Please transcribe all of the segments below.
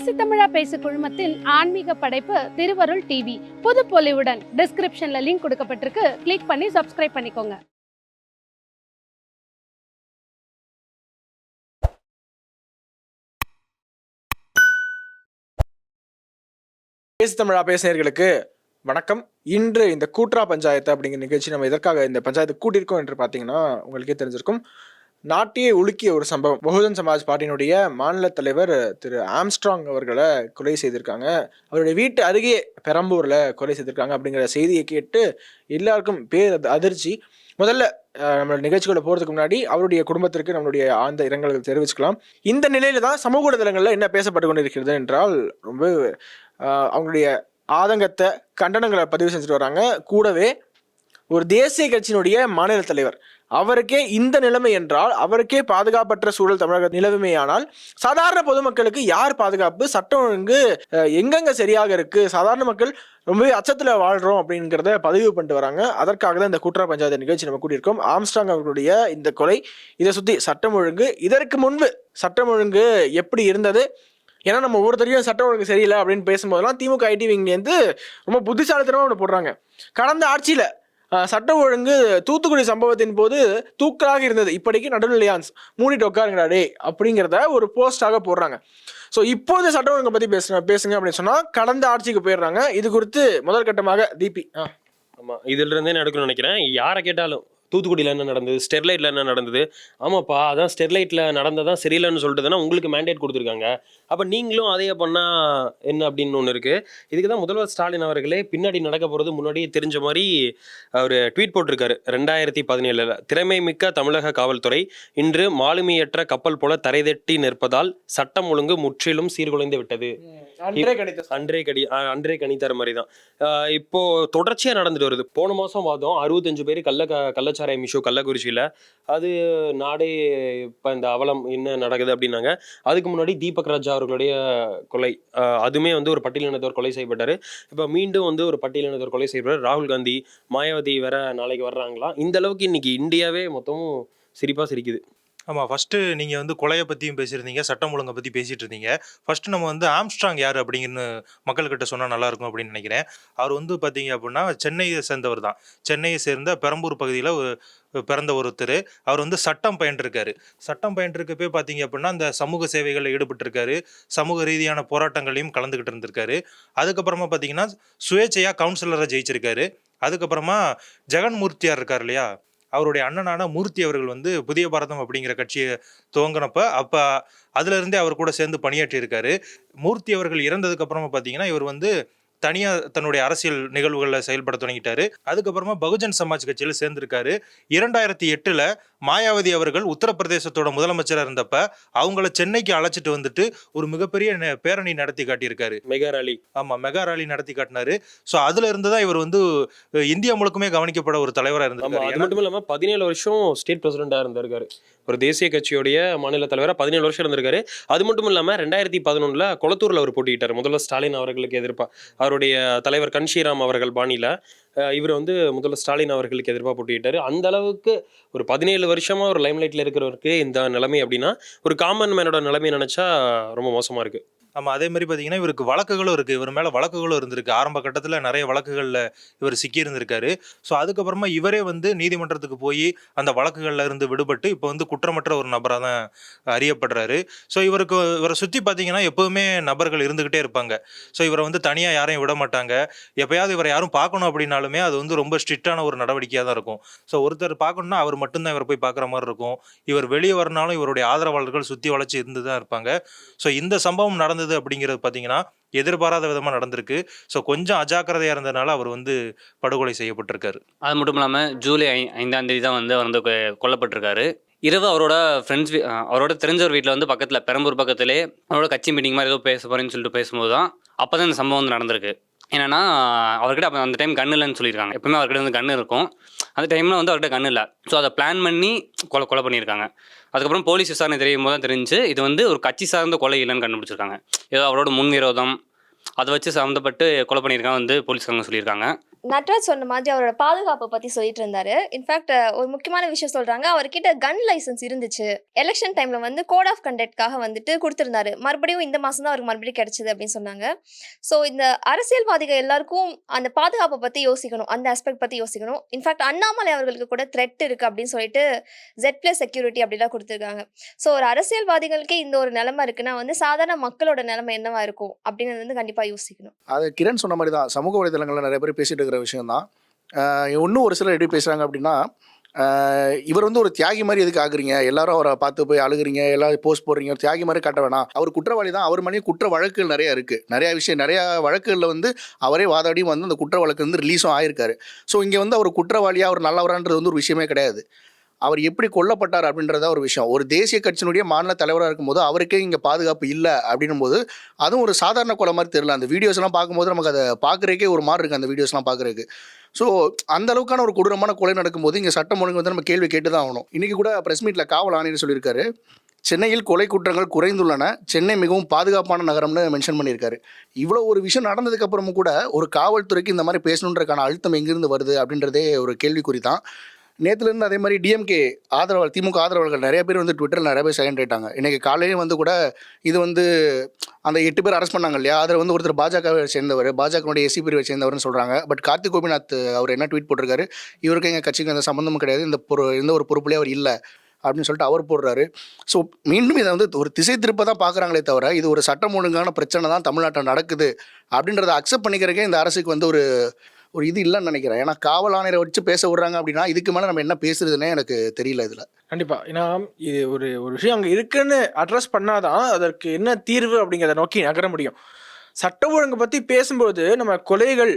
பேசி தமிழா பேசு குழுமத்தின் ஆன்மீக படைப்பு திருவருள் டிவி. புது பொலிவுடன் டிஸ்கிரிப்ஷன்ல லிங்க் கொடுக்கப்பட்டிருக்கு. கிளிக் பண்ணி சப்ஸ்கிரைப் பண்ணிக்கோங்க. பேசி தமிழா பேசினர்களுக்கு வணக்கம். இன்று இந்த கூட்டுறா பஞ்சாயத்து அப்படிங்கிற நிகழ்ச்சி நம்ம எதற்காக இந்த பஞ்சாயத்து கூட்டியிருக்கோம் என்று பார்த்தீங்கன்னா உங்களுக்கே தெரிஞ்சிருக்கும். நாட்டையே உலுக்கிய ஒரு சம்பவம். பகுஜன் சமாஜ் பார்ட்டியினுடைய மாநில தலைவர் திரு ஆம்ஸ்ட்ராங் அவர்களை கொலை செய்திருக்காங்க. அவருடைய வீட்டு அருகே பெரம்பூர்ல கொலை செய்திருக்காங்க அப்படிங்கிற செய்தியை கேட்டு எல்லாருக்கும் அதிர்ச்சி. முதல்ல நம்ம நிகழ்ச்சிக்குள்ள போறதுக்கு முன்னாடி அவருடைய குடும்பத்திற்கு நம்மளுடைய ஆழ்ந்த இரங்கல்கள் தெரிவிச்சுக்கலாம். இந்த நிலையில தான் சமூக ஊடகங்கள்ல என்ன பேசப்பட்டு கொண்டிருக்கிறது என்றால், ரொம்ப அவங்களுடைய ஆதங்கத்தை கண்டனங்களை பதிவு செஞ்சுட்டு வராங்க. கூடவே ஒரு தேசிய கட்சியினுடைய மாநில தலைவர் அவருக்கே இந்த நிலைமை என்றால், அவருக்கே பாதுகாப்பற்ற சூழல் தமிழக நிலவுமையானால் சாதாரண பொதுமக்களுக்கு யார் பாதுகாப்பு? சட்டம் ஒழுங்கு எங்கெங்க சரியாக இருக்கு? சாதாரண மக்கள் ரொம்பவே அச்சத்துல வாழ்றோம் அப்படிங்கிறத பதிவு பண்ணிட்டு வராங்க. அதற்காக தான் இந்த கூட்டுறா பஞ்சாயத்து நிகழ்ச்சி நம்ம கூட்டியிருக்கோம். ஆம்ஸ்ட்ராங் அவர்களுடைய இந்த கொலை, இதை சுத்தி சட்டம் ஒழுங்கு, இதற்கு முன்பு சட்டம் ஒழுங்கு எப்படி இருந்தது? ஏன்னா நம்ம ஒவ்வொருத்தரையும் சட்டம் ஒழுங்கு சரியில்லை அப்படின்னு பேசும்போதெல்லாம் திமுக ஐடி விங்லேருந்து ரொம்ப புத்திசாலித்தனமாக ஒன்று போடுறாங்க. கடந்த ஆட்சியில் சட்டம் ஒழுங்கு தூத்துக்குடி சம்பவத்தின் போது தூக்கலாக இருந்தது, இப்படிக்கு நடுநிலையான்ஸ் மூடிட்டு உட்காருங்கடா அப்படிங்கிறத ஒரு போஸ்டாக போடுறாங்க. ஸோ இப்போது சட்டம் ஒழுங்கை பற்றி பேசுங்க அப்படின்னு சொன்னால் கடந்த ஆட்சிக்கு போயிடுறாங்க. இது குறித்து முதல் கட்டமாக டிபி. ஆமாம், இதுல இருந்தே நான் எடுக்கணும்னு நினைக்கிறேன். யாரை கேட்டாலும் தூத்துக்குடியில் என்ன நடந்தது, ஸ்டெர்லைட்டில் என்ன நடந்தது, ஆமாப்பா அதான் ஸ்டெர்லைட்டில் நடந்ததான் சரியில்லைன்னு சொல்லிட்டுதானே உங்களுக்கு மேண்டேட் கொடுத்துருக்காங்க, அப்போ நீங்களும் அதையே பண்ணால் என்ன அப்படின்னு ஒன்று இருக்குது. இதுக்கு தான் முதல்வர் ஸ்டாலின் அவர்களே பின்னாடி நடக்க போகிறது முன்னாடியே தெரிஞ்ச மாதிரி அவர் ட்வீட் போட்டிருக்காரு. 2017 திறமை மிக்க தமிழக காவல்துறை இன்று மாலுமியற்ற கப்பல் போல தரைதட்டி நிற்பதால் சட்டம் ஒழுங்கு முற்றிலும் சீர்குலைந்து விட்டது. அன்றே கணித்தர மாதிரி தான் இப்போ தொடர்ச்சியாக நடந்துட்டு வருது. போன மாதம் வாதம் 65 பேர் கள்ளச்சாராயம் இஷ்யூ கள்ளக்குறிச்சியில், அது நாடே இப்போ இந்த அவலம் என்ன நடக்குது அப்படின்னாங்க. அதுக்கு முன்னாடி தீபக் ராஜா அவர்களுடைய கொலை, அதுவுமே வந்து ஒரு பட்டியலினத்தவர் கொலை செய்யப்பட்டார். இப்போ மீண்டும் வந்து ஒரு பட்டியலினத்தவர் கொலை செய்யப்பட்டார். ராகுல் காந்தி, மாயாவதி வேற நாளைக்கு வர்றாங்களாம். இந்த அளவுக்கு இன்னைக்கு இந்தியாவே மொத்தமும் சிரிப்பாக சிரிக்குது. ஆமாம், ஃபஸ்ட்டு நீங்கள் வந்து கொலையை பற்றியும் பேசியிருந்தீங்க, சட்டம் ஒழுங்கை பற்றி பேசிகிட்டு இருந்தீங்க. ஃபஸ்ட்டு நம்ம வந்து ஆம்ஸ்ட்ராங் யார் அப்படிங்கன்னு மக்கள்கிட்ட சொன்னால் நல்லாயிருக்கும் அப்படின்னு நினைக்கிறேன். அவர் வந்து பார்த்தீங்க அப்படின்னா சென்னையை சேர்ந்தவர் தான். சென்னையை சேர்ந்த பெரம்பூர் பகுதியில் பிறந்த ஒருத்தர். அவர் வந்து சட்டம் பயின்றிருக்காரு. சட்டம் பயின்றிருக்கப்பே பார்த்தீங்க அப்படின்னா அந்த சமூக சேவைகளில் ஈடுபட்டிருக்காரு. சமூக ரீதியான போராட்டங்களையும் கலந்துக்கிட்டு இருந்திருக்காரு. அதுக்கப்புறமா பார்த்தீங்கன்னா சுயேட்சையாக கவுன்சிலராக ஜெயிச்சிருக்காரு. அதுக்கப்புறமா ஜெகன்மூர்த்தியார் இருக்கார் இல்லையா, அவருடைய அண்ணனான மூர்த்தி அவர்கள் வந்து புதிய பாரதம் அப்படிங்கிற கட்சியை துவங்கினப்ப அதுல இருந்தே அவர் கூட சேர்ந்து பணியாற்றி இருக்காரு. மூர்த்தி அவர்கள் இறந்ததுக்கு அப்புறமா பார்த்தீங்கன்னா இவர் வந்து தனியாக தன்னுடைய அரசியல் நிகழ்வுகளில் செயல்பட தொடங்கிட்டாரு. அதுக்கப்புறமா பகுஜன் சமாஜ் கட்சியில் சேர்ந்திருக்காரு. 2008 மாயாவதி அவர்கள் உத்தரப்பிரதேசத்தோட முதலமைச்சராக இருந்தப்ப அவங்கள சென்னைக்கு அழைச்சிட்டு வந்துட்டு ஒரு மிகப்பெரிய பேரணி நடத்தி காட்டியிருக்காரு. Mega rally. ஆமாம், மெகா ரேலி நடத்தி காட்டினாரு. ஸோ அதுல இருந்து தான் இவர் வந்து இந்தியா முழுக்குமே கவனிக்கப்பட ஒரு தலைவராக இருந்திருக்காரு. அது மட்டும் இல்லாமல் 17 வருஷம் ஸ்டேட் பிரசிடென்ட்டாக இருந்திருக்காரு. ஒரு தேசிய கட்சியுடைய மாநில தலைவராக 17 வருஷம் இருந்திருக்காரு. அது மட்டும் இல்லாமல் 2011 கொளத்தூரில் அவர் போட்டிக்கிட்டார் முதல்வர் ஸ்டாலின் அவர்களுக்கு எதிர்ப்பாக. அவருடைய தலைவர் கன்ஷிராம் அவர்கள் பாணியில் இவர் வந்து முதல்ல ஸ்டாலின் அவர்களுக்கு எதிர்ப்பாக போட்டிக்கிட்டாரு. அந்த அளவுக்கு ஒரு 17 வருஷமா ஒரு லைம்லைட்டில் இருக்கிறவருக்கு இந்த நிலைமை அப்படின்னா ஒரு காமன் மேனோட நிலைமை நினைச்சா ரொம்ப மோசமாக இருக்கு. ஆமாம், அதே மாதிரி பார்த்தீங்கன்னா இவருக்கு வழக்குகளும் இருக்குது. இவர் மேலே வழக்குகளும் இருந்திருக்கு. ஆரம்ப கட்டத்தில் நிறைய வழக்குகளில் இவர் சிக்கியிருந்திருக்காரு. ஸோ அதுக்கப்புறமா இவரே வந்து நீதிமன்றத்துக்கு போய் அந்த வழக்குகளில் இருந்து விடுபட்டு இப்போ வந்து குற்றமற்ற ஒரு நபராக தான் அறியப்படுறாரு. ஸோ இவரை சுற்றி பார்த்தீங்கன்னா எப்போவுமே நபர்கள் இருந்துக்கிட்டே இருப்பாங்க. ஸோ இவரை வந்து தனியாக யாரையும் விட மாட்டாங்க. எப்போயாவது இவரை யாரும் பார்க்கணும் அப்படின்னாலுமே அது வந்து ரொம்ப ஸ்ட்ரிக்டான ஒரு நடவடிக்கையாக தான் இருக்கும். ஸோ ஒருத்தர் பார்க்கணுன்னா அவர் மட்டும்தான் இவரை போய் பார்க்குற மாதிரி இருக்கும். இவர் வெளியே வரனாலும் இவருடைய ஆதரவாளர்கள் சுற்றி வளைச்சி இருந்து தான் இருப்பாங்க. ஸோ இந்த சம்பவம் நடந்தது அப்படிங்கிறது பார்த்தீங்கன்னா எதிர்பாராத விதமாக நடந்திருக்கு. ஸோ கொஞ்சம் அஜாக்கிரதையாக இருந்ததுனால அவர் வந்து படுகொலை செய்யப்பட்டிருக்காரு. அது மட்டும் இல்லாமல் ஜூலை 5ஆம் தேதி தான் வந்து அவர் வந்து கொல்லப்பட்டிருக்காரு. இரவு அவரோட ஃப்ரெண்ட்ஸ் அவரோட தெரிஞ்சவர் வீட்டில் வந்து பக்கத்தில் பெரம்பூர் பக்கத்திலே அவரோட கட்சி மீட்டிங் மாதிரி ஏதோ பேச போகிறேன்னு சொல்லிட்டு பேசும்போது தான் அப்போ தான் இந்த சம்பவம் வந்து நடந்திருக்கு. என்னென்னா அவர்கிட்ட அப்போ அந்த டைம் கன்று இல்லைன்னு சொல்லியிருக்காங்க. எப்பவுமே அவர்கிட்ட வந்து கன்று இருக்கும். அந்த டைமில் வந்து அவர்கிட்ட கன்று இல்லை. ஸோ அதை பிளான் பண்ணி கொலை பண்ணியிருக்காங்க. அதுக்கப்புறம் போலீஸ் விசாரணை தெரியும் போது தான் தெரிஞ்சு இது வந்து ஒரு கட்சி சார்ந்த கொலை இல்லைன்னு கண்டுபிடிச்சிருக்காங்க. ஏதோ அவரோட முன்விரோதம் அதை வச்சு சம்மந்தப்பட்டு கொலை பண்ணியிருக்காங்க வந்து போலீஸ்காரங்க சொல்லியிருக்காங்க. நட்ராஜ் சொன்ன மாதிரி அவரோட பாதுகாப்பை பற்றி சொல்லிட்டு இருந்தாரு. இன்ஃபேக்ட் ஒரு முக்கியமான விஷயம் சொல்கிறாங்க, அவர்கிட்ட கன் லைசன்ஸ் இருந்துச்சு. எலெக்ஷன் டைமில் வந்து கோட் ஆஃப் கண்டக்ட்காக வந்துட்டு கொடுத்துருந்தாரு. மறுபடியும் இந்த மாதம் தான் அவருக்கு மறுபடியும் கிடைச்சிது அப்படின்னு சொன்னாங்க. ஸோ இந்த அரசியல்வாதிகள் எல்லாருக்கும் அந்த பாதுகாப்பை பற்றி யோசிக்கணும், அந்த ஆஸ்பெக்ட் பற்றி யோசிக்கணும். இன்ஃபேக்ட் அண்ணாமலை அவர்களுக்கு கூட த்ரெட் இருக்குது அப்படின்னு சொல்லிட்டு Z+ செக்யூரிட்டி அப்படிலாம் கொடுத்துருக்காங்க. ஸோ ஒரு அரசியல்வாதிகளுக்கே இந்த ஒரு நிலைமை இருக்குன்னா வந்து சாதாரண மக்களோட நிலைமை என்னவா இருக்கும் அப்படிங்கிறது வந்து கண்டிப்பாக யோசிக்கணும். அது கிரண் சொன்ன மாதிரி தான், சமூக வலைதளங்களில் நிறைய பேர் பேசிட்டு இருக்கிற விஷயம் தான். இன்னும் ஒரு சிலர் எப்படி பேசுகிறாங்க அப்படின்னா, இவர் வந்து ஒரு தியாகி மாதிரி எதுக்கு ஆகுறீங்க, எல்லாரும் அவரை பார்த்து போய் அழுகுறீங்க, எல்லாரும் போஸ்ட் போடுறீங்க, ஒரு தியாகி மாதிரி காட்ட வேணாம், அவர் குற்றவாளி தான், அவர் மேலேயும் குற்ற வழக்குகள் நிறைய இருக்குது, நிறைய வழக்குகளில் வந்து அவரே வாதாடியும் வந்து அந்த குற்ற வழக்கு வந்து ரிலீஸும் ஆயிருக்காரு. ஸோ இங்கே வந்து அவர் குற்றவாளியாக அவர் நல்லவரான்றது வந்து ஒரு விஷயமே கிடையாது. அவர் எப்படி கொல்லப்பட்டார் அப்படின்றத ஒரு விஷயம். ஒரு தேசிய கட்சியினுடைய மாநில தலைவராக இருக்கும்போது அவருக்கே இங்கே பாதுகாப்பு இல்லை அப்படின்னும் போது அதுவும் ஒரு சாதாரண கொலை மாதிரி தெரியல. அந்த வீடியோஸ்லாம் பார்க்கும்போது நமக்கு அதை பார்க்குறதுக்கே ஒரு மாதிரி இருக்குது, அந்த வீடியோஸ்லாம் பார்க்குறதுக்கு. ஸோ அந்த அளவுக்கான ஒரு கொடூரமான கொலை நடக்கும்போது இங்கே சட்டம் ஒழுங்கு வந்து நம்ம கேள்வி கேட்டு தான் ஆகணும். இன்றைக்கி கூட ப்ரெஸ் மீட்டில் காவல் ஆணையர் சொல்லியிருக்காரு, சென்னையில் கொலை குற்றங்கள் குறைந்துள்ளன, சென்னை மிகவும் பாதுகாப்பான நகரம்னு மென்ஷன் பண்ணியிருக்காரு. இவ்வளோ ஒரு விஷயம் நடந்ததுக்கப்புறமும் கூட ஒரு காவல்துறைக்கு இந்த மாதிரி பேசணுன்றக்கான அழுத்தம் எங்கேருந்து வருது அப்படின்றதே ஒரு கேள்விக்குறி தான். நேற்றுலேருந்து அதே மாதிரி டிஎம்கே ஆதரவாளர், திமுக ஆதரவாளர்கள் நிறைய பேர் வந்து ட்விட்டரில் நிறைய பேர் சைலண்ட் ஆகிட்டாங்க. இன்றைக்கி காலையிலேயும் வந்து கூட இது வந்து அந்த 8 பேர் அரெஸ்ட் பண்ணாங்க இல்லையா, அதில் வந்து ஒருத்தர் பாஜகவை சேர்ந்தவர், பாஜகனுடைய எஸ்சி பிரிவை சேர்ந்தவர்னு சொல்கிறாங்க. பட் கார்த்திக் கோபிநாத் அவர் என்ன ட்வீட் போட்டிருக்காரு, இவருக்கு எங்கள் கட்சிக்கு அந்த சம்மந்தமும் கிடையாது, எந்த ஒரு பொறுப்புலேயே அவர் இல்லை அப்படின்னு சொல்லிட்டு அவர் போடுறாரு. ஸோ மீண்டும் இதை வந்து ஒரு திசை திருப்ப தான் பார்க்குறாங்களே தவிர இது ஒரு சட்டம் ஒழுங்கான பிரச்சனை தான் தமிழ்நாட்டில் நடக்குது அப்படின்றத அக்செப்ட் பண்ணிக்கிறக்கே இந்த அரசுக்கு வந்து ஒரு இது இல்லைன்னு நினைக்கிறேன். ஏன்னா காவல் ஆணையரை வச்சு பேச விடுறாங்க அப்படின்னா இதுக்கு மேலே நம்ம என்ன பேசுறதுன்னே எனக்கு தெரியல இதில். கண்டிப்பாக. ஏன்னா இது ஒரு விஷயம் அங்கே இருக்குன்னு அட்ரஸ் பண்ணாதான் அதற்கு என்ன தீர்வு அப்படிங்கிறத நோக்கி நகர முடியும். சட்ட ஒழுங்கு பற்றி பேசும்போது நம்ம கொலைகள்,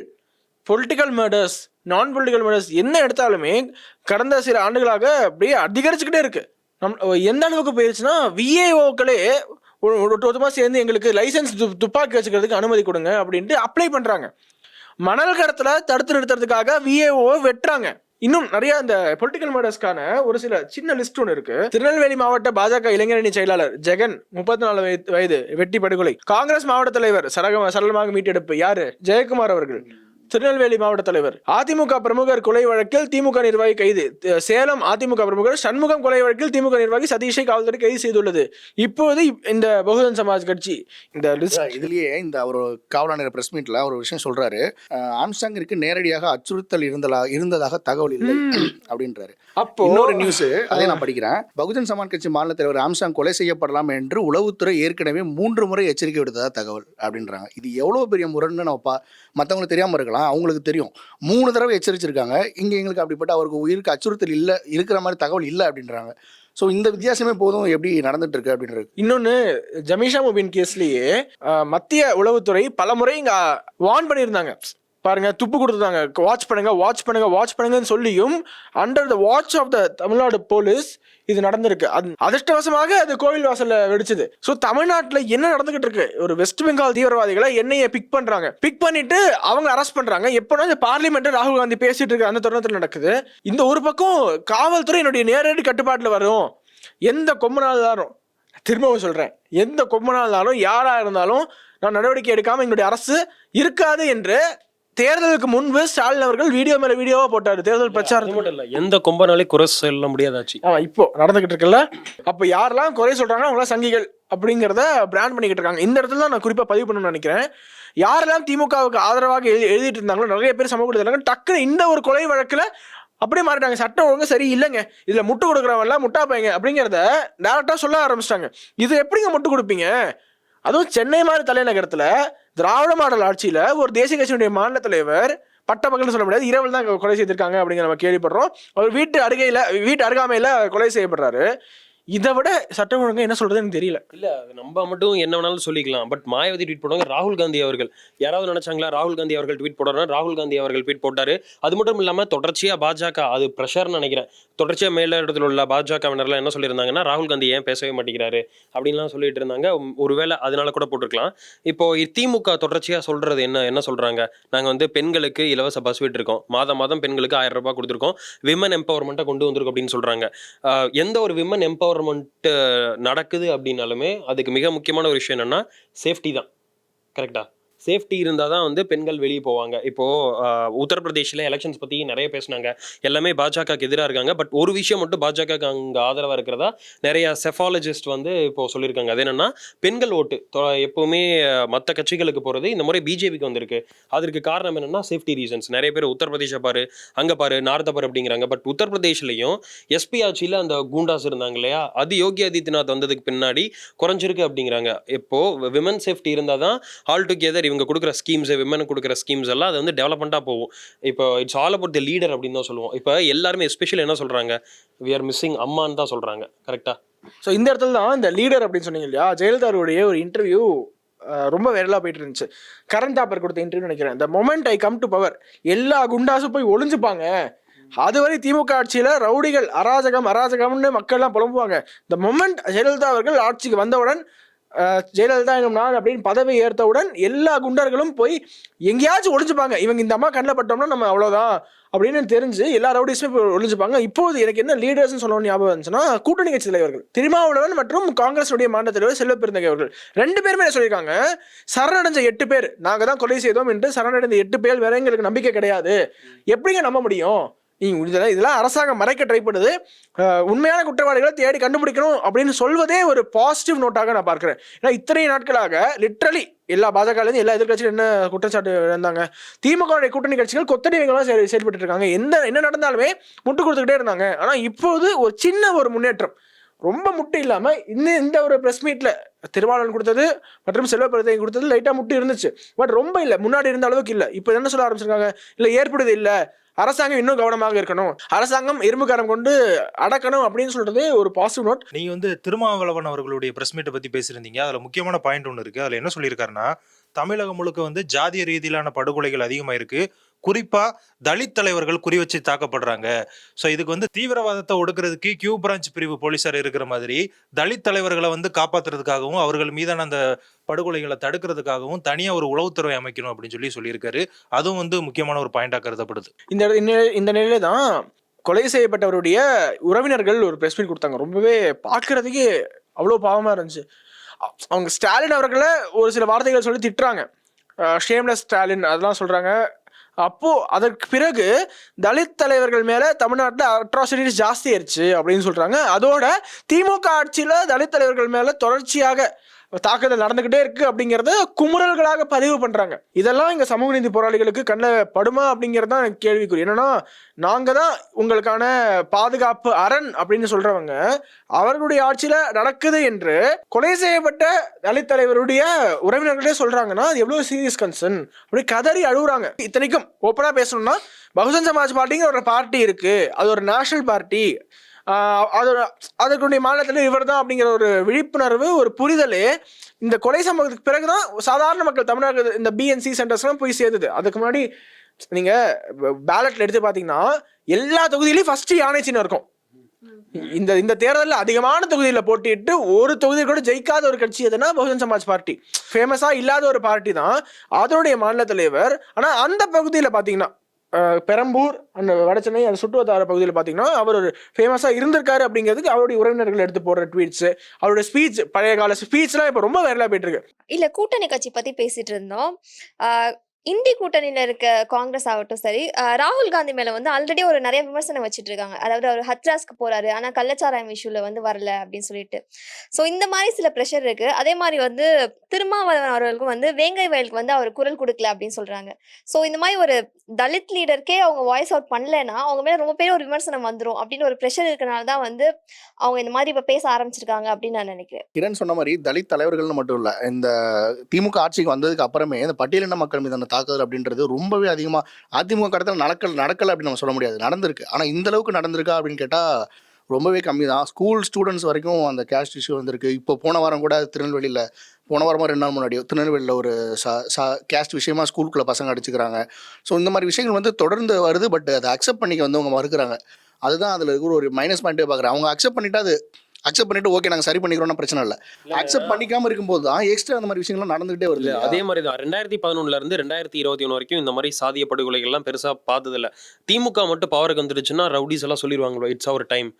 பொலிட்டிக்கல் மர்டர்ஸ், நான் பொலிட்டிக்கல் மர்டர்ஸ் என்ன எடுத்தாலுமே கடந்த சில ஆண்டுகளாக அப்படியே அதிகரிச்சுக்கிட்டே இருக்குது. எந்த அளவுக்கு போயிடுச்சுன்னா விஏஓக்களே ஒட்டுமொத்தமாக சேர்ந்து எங்களுக்கு லைசன்ஸ் துப்பாக்கி வச்சுக்கிறதுக்கு அனுமதி கொடுங்க அப்படின்ட்டு அப்ளை பண்ணுறாங்க. மணல் கடத்தல தடுத்து நிறுத்துறதுக்காக விஏஓ வெட்டுறாங்க. இன்னும் நிறைய இந்த பொலிட்டிக்கல் மர்டர்ஸ்க்கான ஒரு சில சின்ன லிஸ்ட் ஒன்று இருக்கு. திருநெல்வேலி மாவட்ட பாஜக இளைஞரணி செயலாளர் ஜெகன் 34 வயது வெட்டி படுகொலை. காங்கிரஸ் மாவட்ட தலைவர் சரளமாக மீட்டெடுப்பு யாரு, ஜெயக்குமார் அவர்கள், திருநெல்வேலி மாவட்ட தலைவர். அதிமுக பிரமுகர் கொலை வழக்கில் திமுக நிர்வாகி கைது. சேலம் அதிமுக பிரமுகர் சண்முகம் கொலை வழக்கில் திமுக நிர்வாகி சதீஷை காவல்துறை கைது செய்துள்ளது. இப்போது இந்த பகுஜன் சமாஜ் கட்சி இந்த இதுலயே இந்த ஒரு காவல் ஆணையர் பிரஸ் மீட்ல ஒரு விஷயம் சொல்றாரு, ஆம்ஸ்டாங்கிற்கு நேரடியாக அச்சுறுத்தல் இருந்ததாக தகவல் இல்லை அப்படின்றாரு. அப்போ இன்னொரு நியூஸ் அதை நான் படிக்கிறேன். பகுஜன் சமாஜ் கட்சி மாநில தலைவர் ஆம்ஸ்டாங் கொலை செய்யப்படலாம் என்று உளவுத்துறை ஏற்கனவே 3 முறை எச்சரிக்கை விடுத்ததா தகவல் அப்படின்றாங்க. இது எவ்வளவு பெரிய முரண்னு நம்ம மற்றவங்களுக்கு தெரியாம இருக்கலாம், அவங்களுக்கு தெரியும். 3 தடவை எச்சரிச்சிருக்காங்க. இங்கே எங்களுக்கு அப்படிப்பட்ட அவருக்கு உயிருக்கு அச்சுறுத்தல் இல்லை, இருக்கிற மாதிரி தகவல் இல்லை அப்படின்றாங்க. ஸோ இந்த வித்தியாசமே போதும் எப்படி நடந்துட்டு இருக்கு அப்படின்றது. இன்னொன்று, ஜமீஷா முபின் கேஸ்லேயே மத்திய உளவுத்துறை பல முறை இங்கே வார்ன் பண்ணியிருந்தாங்க. பாருங்க, துப்பு கொடுத்துருந்தாங்க, வாட்ச் பண்ணுங்கன்னு சொல்லியும் under the watch of the Tamil Nadu police இது நடந்திருக்கு. அதிர்ஷ்டவசமாக அது கோவில் வாசல்ல வெடிச்சது. ஸோ தமிழ்நாட்டில் என்ன நடந்துகிட்டு இருக்கு, ஒரு வெஸ்ட் பெங்கால் தீவிரவாதிகளை என்ஐஏ பிக் பண்ணிட்டு அவங்க அரெஸ்ட் பண்றாங்க. எப்போனா இந்த பார்லிமெண்ட்ல ராகுல் காந்தி பேசிட்டு இருக்க அந்த தருணத்தில் நடக்குது. இந்த ஒரு பக்கம் காவல்துறை என்னுடைய நேரடி கட்டுப்பாட்டில் வரும். எந்த கொம்பனாலும், திரும்பவும் சொல்றேன், எந்த கொம்பனாலும் யாரா இருந்தாலும் நான் நடவடிக்கை எடுக்காம எங்களுடைய அரசு இருக்காது என்று தேர்தலுக்கு முன்பு ஸ்டாலின் அவர்கள் வீடியோ மேல வீடியோவா போட்டாரு. தேர்தல் பிரச்சாரம் மட்டும் இல்ல, எந்த கொம்பனாலே குறை சொல்ல முடியாதாச்சு. இப்போ நடந்துகிட்டு இருக்குல்ல. அப்ப யாரெல்லாம் குறை சொல்றாங்க அவங்களாம் சங்கிகள் அப்படிங்கிறத பிராண்ட் பண்ணிக்கிட்டு இருக்காங்க. இந்த இடத்துல தான் நான் குறிப்பா பதிவு பண்ணணும்னு நினைக்கிறேன். யாரெல்லாம் திமுகவுக்கு ஆதரவாக எழுதிட்டு இருந்தாங்களோ நிறைய பேர் சமூக ஊடகத்துல டக்குன்னு இந்த ஒரு கொலை வழக்குல அப்படியே மாறிட்டாங்க. சட்டம் ஒழுங்கு சரி இல்லைங்க, இதுல முட்டு கொடுக்குறவன்லாம் முட்டா பையங்க அப்படிங்கிறத டைரக்டா சொல்ல ஆரம்பிச்சிட்டாங்க. இது எப்படிங்க முட்டு கொடுப்பீங்க? அதுவும் சென்னை மாதிரி தலைநகரத்துல திராவிட மாடல் ஆட்சியில ஒரு தேசிய கட்சியினுடைய மாநில தலைவர் பட்ட பகல்னு சொல்ல முடியாது, இரவில் தான் கொலை செய்திருக்காங்க அப்படிங்கிற நம்ம கேள்விப்படுறோம். அவர் வீட்டு அருகாமையில கொலை செய்யப்படுறாரு. இதை விட சட்டம் ஒழுங்கு என்ன சொல்றதுன்னு தெரியல. இல்ல, நம்ம மட்டும் என்ன வேணாலும் சொல்லிக்கலாம். பட் மாயாவதி ட்வீட் போடுவாங்க, ராகுல் காந்தி அவர்கள் யாராவது நினைச்சாங்களா ராகுல் காந்தி அவர்கள் ட்வீட் போடுறாரு, ராகுல் காந்தி அவர்கள் ட்வீட் போட்டாரு. அது மட்டும் இல்லாம தொடர்ச்சியா பாஜக, அது ப்ரெஷர்னு நினைக்கிறேன், தொடர்ச்சியா மேல இடத்துல உள்ள பாஜகவினர்லாம் என்ன சொல்லியிருந்தாங்கன்னா ராகுல் காந்தி ஏன் பேசவே மாட்டேங்கிறாரு அப்படின்லாம் சொல்லிட்டு இருந்தாங்க. ஒருவேளை அதனால கூட போட்டிருக்கலாம். இப்போ திமுக தொடர்ச்சியா சொல்றது என்ன சொல்றாங்க, நாங்க வந்து பெண்களுக்கு இலவச பஸ் விட்டுருக்கோம், மாதம் பெண்களுக்கு 1000 ரூபாய் கொடுத்துருக்கோம், விமன் எம்பவர்மெண்ட்டை கொண்டு வந்திருக்கோம் அப்படின்னு சொல்றாங்க. எந்த ஒரு விமன் எம்பவர்மெண்ட் நடக்குது அப்படின்னாலுமே அதுக்கு மிக முக்கியமான ஒரு விஷயம் என்னன்னா சேஃப்டி தான். கரெக்டா? சேஃப்டி இருந்தால் தான் வந்து பெண்கள் வெளியே போவாங்க. இப்போது உத்தரப்பிரதேசில் எலெக்ஷன்ஸ் பற்றி நிறைய பேசினாங்க. எல்லாமே பாஜகவுக்கு எதிராக இருக்காங்க. பட் ஒரு விஷயம் மட்டும் பாஜகவுக்கு அங்கே ஆதரவாக இருக்கிறதா நிறைய செஃபாலஜிஸ்ட் வந்து இப்போ சொல்லியிருக்காங்க. அது என்னன்னா, பெண்கள் ஓட்டு எப்போவுமே மற்ற கட்சிகளுக்கு போகிறது இந்த முறை பிஜேபிக்கு வந்திருக்கு. அதற்கு காரணம் என்னன்னா சேஃப்டி ரீசன்ஸ். நிறைய பேர் உத்தரப்பிரதேச பாரு, அங்கே பாரு, நார்த்த பாரு அப்படிங்கிறாங்க. பட் உத்தரப்பிரதேஷ்லையும் எஸ்பி ஆட்சியில் அந்த கூண்டாஸ் இருந்தாங்க இல்லையா, அது யோகி ஆதித்யநாத் வந்ததுக்கு பின்னாடி குறைஞ்சிருக்கு அப்படிங்கிறாங்க. இப்போ விமன் சேஃப்டி இருந்தால் தான் ஆல் டுகெதர் இவங்க கொடுக்குற ஸ்கீம்ஸ், விமனுக்கு கொடுக்குற ஸ்கீம்ஸ் எல்லாம் அது வந்து டெவலப்மெண்ட்டாக போகும். இப்போ it's all about the leader அப்படின்னு தான் சொல்லுவோம். இப்போ எல்லாருமே எஸ்பெஷலி என்ன சொல்கிறாங்க, வி ஆர் மிஸ்ஸிங் அம்மான்னு தான் சொல்கிறாங்க. கரெக்டாக? ஸோ இந்த இடத்துல தான் இந்த லீடர் அப்படின்னு சொன்னீங்க இல்லையா, ஜெயலலிதாவுடைய ஒரு இன்டர்வியூ ரொம்ப வைரலாக போயிட்டு இருந்துச்சு. கரண்ட் ஆப்பர் கொடுத்த இன்டர்வியூ நினைக்கிறேன். The moment I come to power, எல்லா குண்டாஸும் போய் ஒளிஞ்சுப்பாங்க. அதுவரை திமுக ஆட்சியில் ரவுடிகள் அராஜகம்னு மக்கள்லாம் புலம்புவாங்க. இந்த மொமெண்ட் ஜெயலலிதா அவர்கள் ஆட்சிக்கு வந்தவுடன், ஜெயலலிதா என்னும் நான் அப்படின்னு பதவி ஏற்றவுடன் எல்லா குண்டர்களும் போய் எங்கேயாச்சும் ஒளிஞ்சுப்பாங்க. இவங்க இந்த அம்மா கண்ணில் பட்டோம்னா நம்ம அவ்வளோதான் அப்படின்னு தெரிஞ்சு எல்லா ரவுடிஸுமே போய் ஒளிஞ்சுப்பாங்க. இப்போது எனக்கு என்ன லீடர்ஸ்னு சொல்லணும்னு ஞாபகம் இருந்துச்சுன்னா, கூட்டணி கட்சி தலைவர்கள் திருமாவளவன் மற்றும் காங்கிரஸுடைய மாநில தலைவர் செல்வ பெருந்தகை அவர்கள் 2 பேருமே என்ன சொல்லியிருக்காங்க, சரணடைஞ்ச 8 பேர் நாங்கள் தான் கொலை செய்தோம் என்று சரணடைந்த 8 பேர் வேற எங்களுக்கு நம்பிக்கை கிடையாது. எப்படிங்க நம்ப முடியும்? இதெல்லாம் அரசாங்கம் மறைக்க ட்ரை பண்ணுது. உண்மையான குற்றவாளிகளை தேடி கண்டுபிடிக்கணும் அப்படின்னு சொல்வதே ஒரு பாசிட்டிவ் நோட்டாக நான் பார்க்கிறேன். ஏன்னா இத்தனை நாட்களாக லிட்ரலி எல்லா பாஜகலேருந்து எல்லா எதிர்கட்சியும் என்ன குற்றச்சாட்டு இருந்தாங்க, திமுக கூட்டணி கட்சிகள் கொத்தடிமைகளாக செயல்பட்டு இருக்காங்க. என்ன நடந்தாலுமே முட்டு கொடுத்துக்கிட்டே இருந்தாங்க. ஆனால் இப்போது ஒரு சின்ன ஒரு முன்னேற்றம், ரொம்ப முட்டு இல்லாமல் இந்த ஒரு ப்ரெஸ் மீட்டில் திருமாவளவன் கொடுத்தது மற்றும் செல்வ பெருந்தகை கொடுத்தது லைட்டாக முட்டு இருந்துச்சு. பட் ரொம்ப இல்லை, முன்னாடி இருந்த அளவுக்கு இல்லை. இப்போ என்ன சொல்ல ஆரம்பிச்சிருக்காங்க, இல்லை ஏற்படுது இல்லை, அரசாங்கம் இன்னும் கவனமாக இருக்கணும், அரசாங்கம் இரும்புக்காரம் கொண்டு அடக்கணும் அப்படின்னு சொல்றது ஒரு பாசிட்டிவ் நோட். நீங்க வந்து திருமாவளவன் அவர்களுடைய பிரஸ் மீட்டை பத்தி பேசியிருந்தீங்க. அதுல முக்கியமான பாயிண்ட் ஒன்று இருக்கு. அதுல என்ன சொல்லியிருக்காருன்னா, தமிழகம் முழுக்க வந்து ஜாதிய ரீதியிலான படுகொலைகள் அதிகமாக இருக்கு. குறிப்பா தலித் தலைவர்கள் குறி வச்சு தாக்கப்படுறாங்க. ஸோ இதுக்கு வந்து தீவிரவாதத்தை ஒடுக்கிறதுக்கு கியூ பிரான்ச் பிரிவு போலீசார் இருக்கிற மாதிரி தலித் தலைவர்களை வந்து காப்பாற்றுறதுக்காகவும் அவர்கள் மீதான அந்த படுகொலைகளை தடுக்கிறதுக்காகவும் தனியாக ஒரு உளவுத்துறை அமைக்கணும் அப்படின்னு சொல்லியிருக்காரு. அதுவும் வந்து முக்கியமான ஒரு பாயிண்டாக கருதப்படுது. இந்த நிலையில தான் கொலை செய்யப்பட்டவருடைய உறவினர்கள் ஒரு பிரஸ் மீட் கொடுத்தாங்க. ரொம்பவே பார்க்கறதுக்கே அவ்வளோ பாவமாக இருந்துச்சு. அவங்க ஸ்டாலின் அவர்களை ஒரு சில வார்த்தைகள் சொல்லி திட்டுறாங்க, ஷேம்லெஸ் ஸ்டாலின் அதெல்லாம் சொல்கிறாங்க. அப்போது அதற்கு பிறகு தலித் தலைவர்கள் மேலே தமிழ்நாட்டில் அட்ராசிட்டிஸ் ஜாஸ்தி ஆயிடுச்சு அப்படின்னு சொல்கிறாங்க. அதோட திமுக ஆட்சியில் தலித் தலைவர்கள் மேலே தொடர்ச்சியாக தாக்குதல் நடந்துக்கிட்டே இருக்கு அப்படிங்கிறத குமுறல்களாக பதிவு பண்ணுறாங்க. இதெல்லாம் இங்கே சமூக நீதி போராளிகளுக்கு கண்ணில் படுமா அப்படிங்கிறது தான் எனக்கு கேள்விக்குறி. என்னன்னா, நாங்கள் தான் உங்களுக்கான பாதுகாப்பு அரண் அப்படின்னு சொல்கிறவங்க அவர்களுடைய ஆட்சியில் நடக்குது என்று கொலை செய்யப்பட்ட தலித் தலைவருடைய உறவினர்களே சொல்கிறாங்கன்னா அது எவ்வளோ சீரியஸ் கன்சர்ன். அப்படி கதறி அழுகுறாங்க. இத்தனைக்கும் ஓப்பனாக பேசணும்னா, பகுஜன் சமாஜ் பார்ட்டிங்கிற ஒரு பார்ட்டி இருக்குது, அது ஒரு நேஷனல் பார்ட்டி, அதற்குடைய மாநிலத்தில் இவர் தான் அப்படிங்கிற ஒரு விழிப்புணர்வு, ஒரு புரிதலே இந்த கொலை சம்பவத்துக்கு பிறகுதான் சாதாரண மக்கள் தமிழ்நாடு இந்த பிஎன்சி சென்டர்ஸ்லாம் போய் சேர்ந்தது. அதுக்கு முன்னாடி நீங்கள் பேலட்ல எடுத்து பார்த்தீங்கன்னா எல்லா தொகுதியிலையும் ஃபர்ஸ்ட் யானை சின்னம் இருக்கும். இந்த தேர்தலில் அதிகமான தொகுதியில் போட்டிட்டு ஒரு தொகுதியில் கூட ஜெயிக்காத ஒரு கட்சி எதுனா பகுஜன் சமாஜ் பார்ட்டி. ஃபேமஸாக இல்லாத ஒரு பார்ட்டி தான் அதனுடைய மாநில தலைவர். ஆனால் அந்த பகுதியில் பார்த்தீங்கன்னா பெரம்பூர் அந்த வடசென்னை அந்த சுற்றுவட்டார பகுதியில் பார்த்தீங்கன்னா அவர் ஒரு ஃபேமஸாக இருந்திருக்காரு அப்படிங்கிறதுக்கு அவருடைய உறவினர்கள் எடுத்து போடுற ட்வீட்ஸ், அவருடைய ஸ்பீச், பழைய கால ஸ்பீச்லாம் இப்போ ரொம்ப வைரலாக போயிட்டு இருக்கு. இல்லை, கூட்டணி கட்சி பற்றி பேசிட்டு இருந்தோம். இந்தி கூட்டணியில் இருக்க காங்கிரஸ் ஆகட்டும் சரி, ராகுல் காந்தி மேலே வந்து ஆல்ரெடி ஒரு நிறைய விமர்சனம் வச்சுட்டு இருக்காங்க. அதாவது அவர் ஹத்ராஸ்க்கு போறாரு, ஆனால் கள்ளச்சாராயம் இஷ்யூல வந்து வரல அப்படின்னு சொல்லிட்டு. ஸோ இந்த மாதிரி சில ப்ரெஷர் இருக்கு. அதே மாதிரி வந்து திருமாவளவன் அவர்களுக்கும் வந்து வேங்கை வயலுக்கு வந்து அவர் குரல் கொடுக்கல அப்படின்னு சொல்றாங்க. ஸோ இந்த மாதிரி ஒரு தலித் லீடருக்கே அவங்க வாய்ஸ் அவுட் பண்ணலைன்னா அவங்க மேலே ரொம்ப பேர் ஒரு விமர்சனம் வந்துடும் அப்படின்னு ஒரு ப்ரெஷர் இருக்கனால தான் வந்து அவங்க இந்த மாதிரி இப்போ பேச ஆரம்பிச்சிருக்காங்க அப்படின்னு நான் நினைக்கிறேன். கிரண் சொன்ன மாதிரி தலித் தலைவர்கள்னு மட்டும் இல்லை, இந்த திமுக ஆட்சிக்கு வந்ததுக்கு அப்புறமே இந்த பட்டியலின மக்கள் மீதான தாக்குதல் அப்படின்றது ரொம்பவே அதிகமாக அதிமுக கடத்தல் நடக்கலை அப்படின்னு நம்ம சொல்ல முடியாது, நடந்திருக்கு. ஆனால் இந்த அளவுக்கு நடந்திருக்கா அப்படின்னு கேட்டால் ரொம்பவே கம்மி தான். ஸ்கூல் ஸ்டூடெண்ட்ஸ் வரைக்கும் அந்த கேஸ்ட் இஷ்யூ வந்திருக்கு. இப்போ போன வாரம் கூட திருநெல்வேலியில், போன வாரமாக 2 நாள் முன்னாடி திருநெல்வேலியில் ஒரு கேஸ்ட் விஷயமா ஸ்கூலுக்குள்ளே பசங்க அடிச்சுக்கிறாங்க. ஸோ இந்த மாதிரி விஷயங்கள் வந்து தொடர்ந்து வருது. பட் அதை அக்செப்ட் பண்ணிக்க வந்து அவங்க மறுக்கிறாங்க. அதுதான் அதில் இருக்கிற ஒரு மைனஸ் பாயிண்ட்டே பார்க்குறேன். அவங்க அக்செப்ட் பண்ணிட்டு ஓகே நாங்கள் சரி பண்ணிக்கிறோம்னா பிரச்சனை இல்லை. அக்செப்ட் பண்ணிக்காமல் இருக்கும்போது தான் எக்ஸ்ட்ரா அந்த மாதிரி விஷயங்கள்லாம் நடந்துகிட்டே வருது. அதே மாதிரி தான் 2011 இருந்து 2021 வரைக்கும் இந்த மாதிரி சாதிய படுகொலைகள்லாம் பெருசாக பார்த்ததில்ல. திமுக மட்டும் பவருக்கு வந்துடுச்சுன்னா ரவுடிஸ் எல்லாம் சொல்லிடுவாங்களோ இட்ஸ் அவர் டைம்,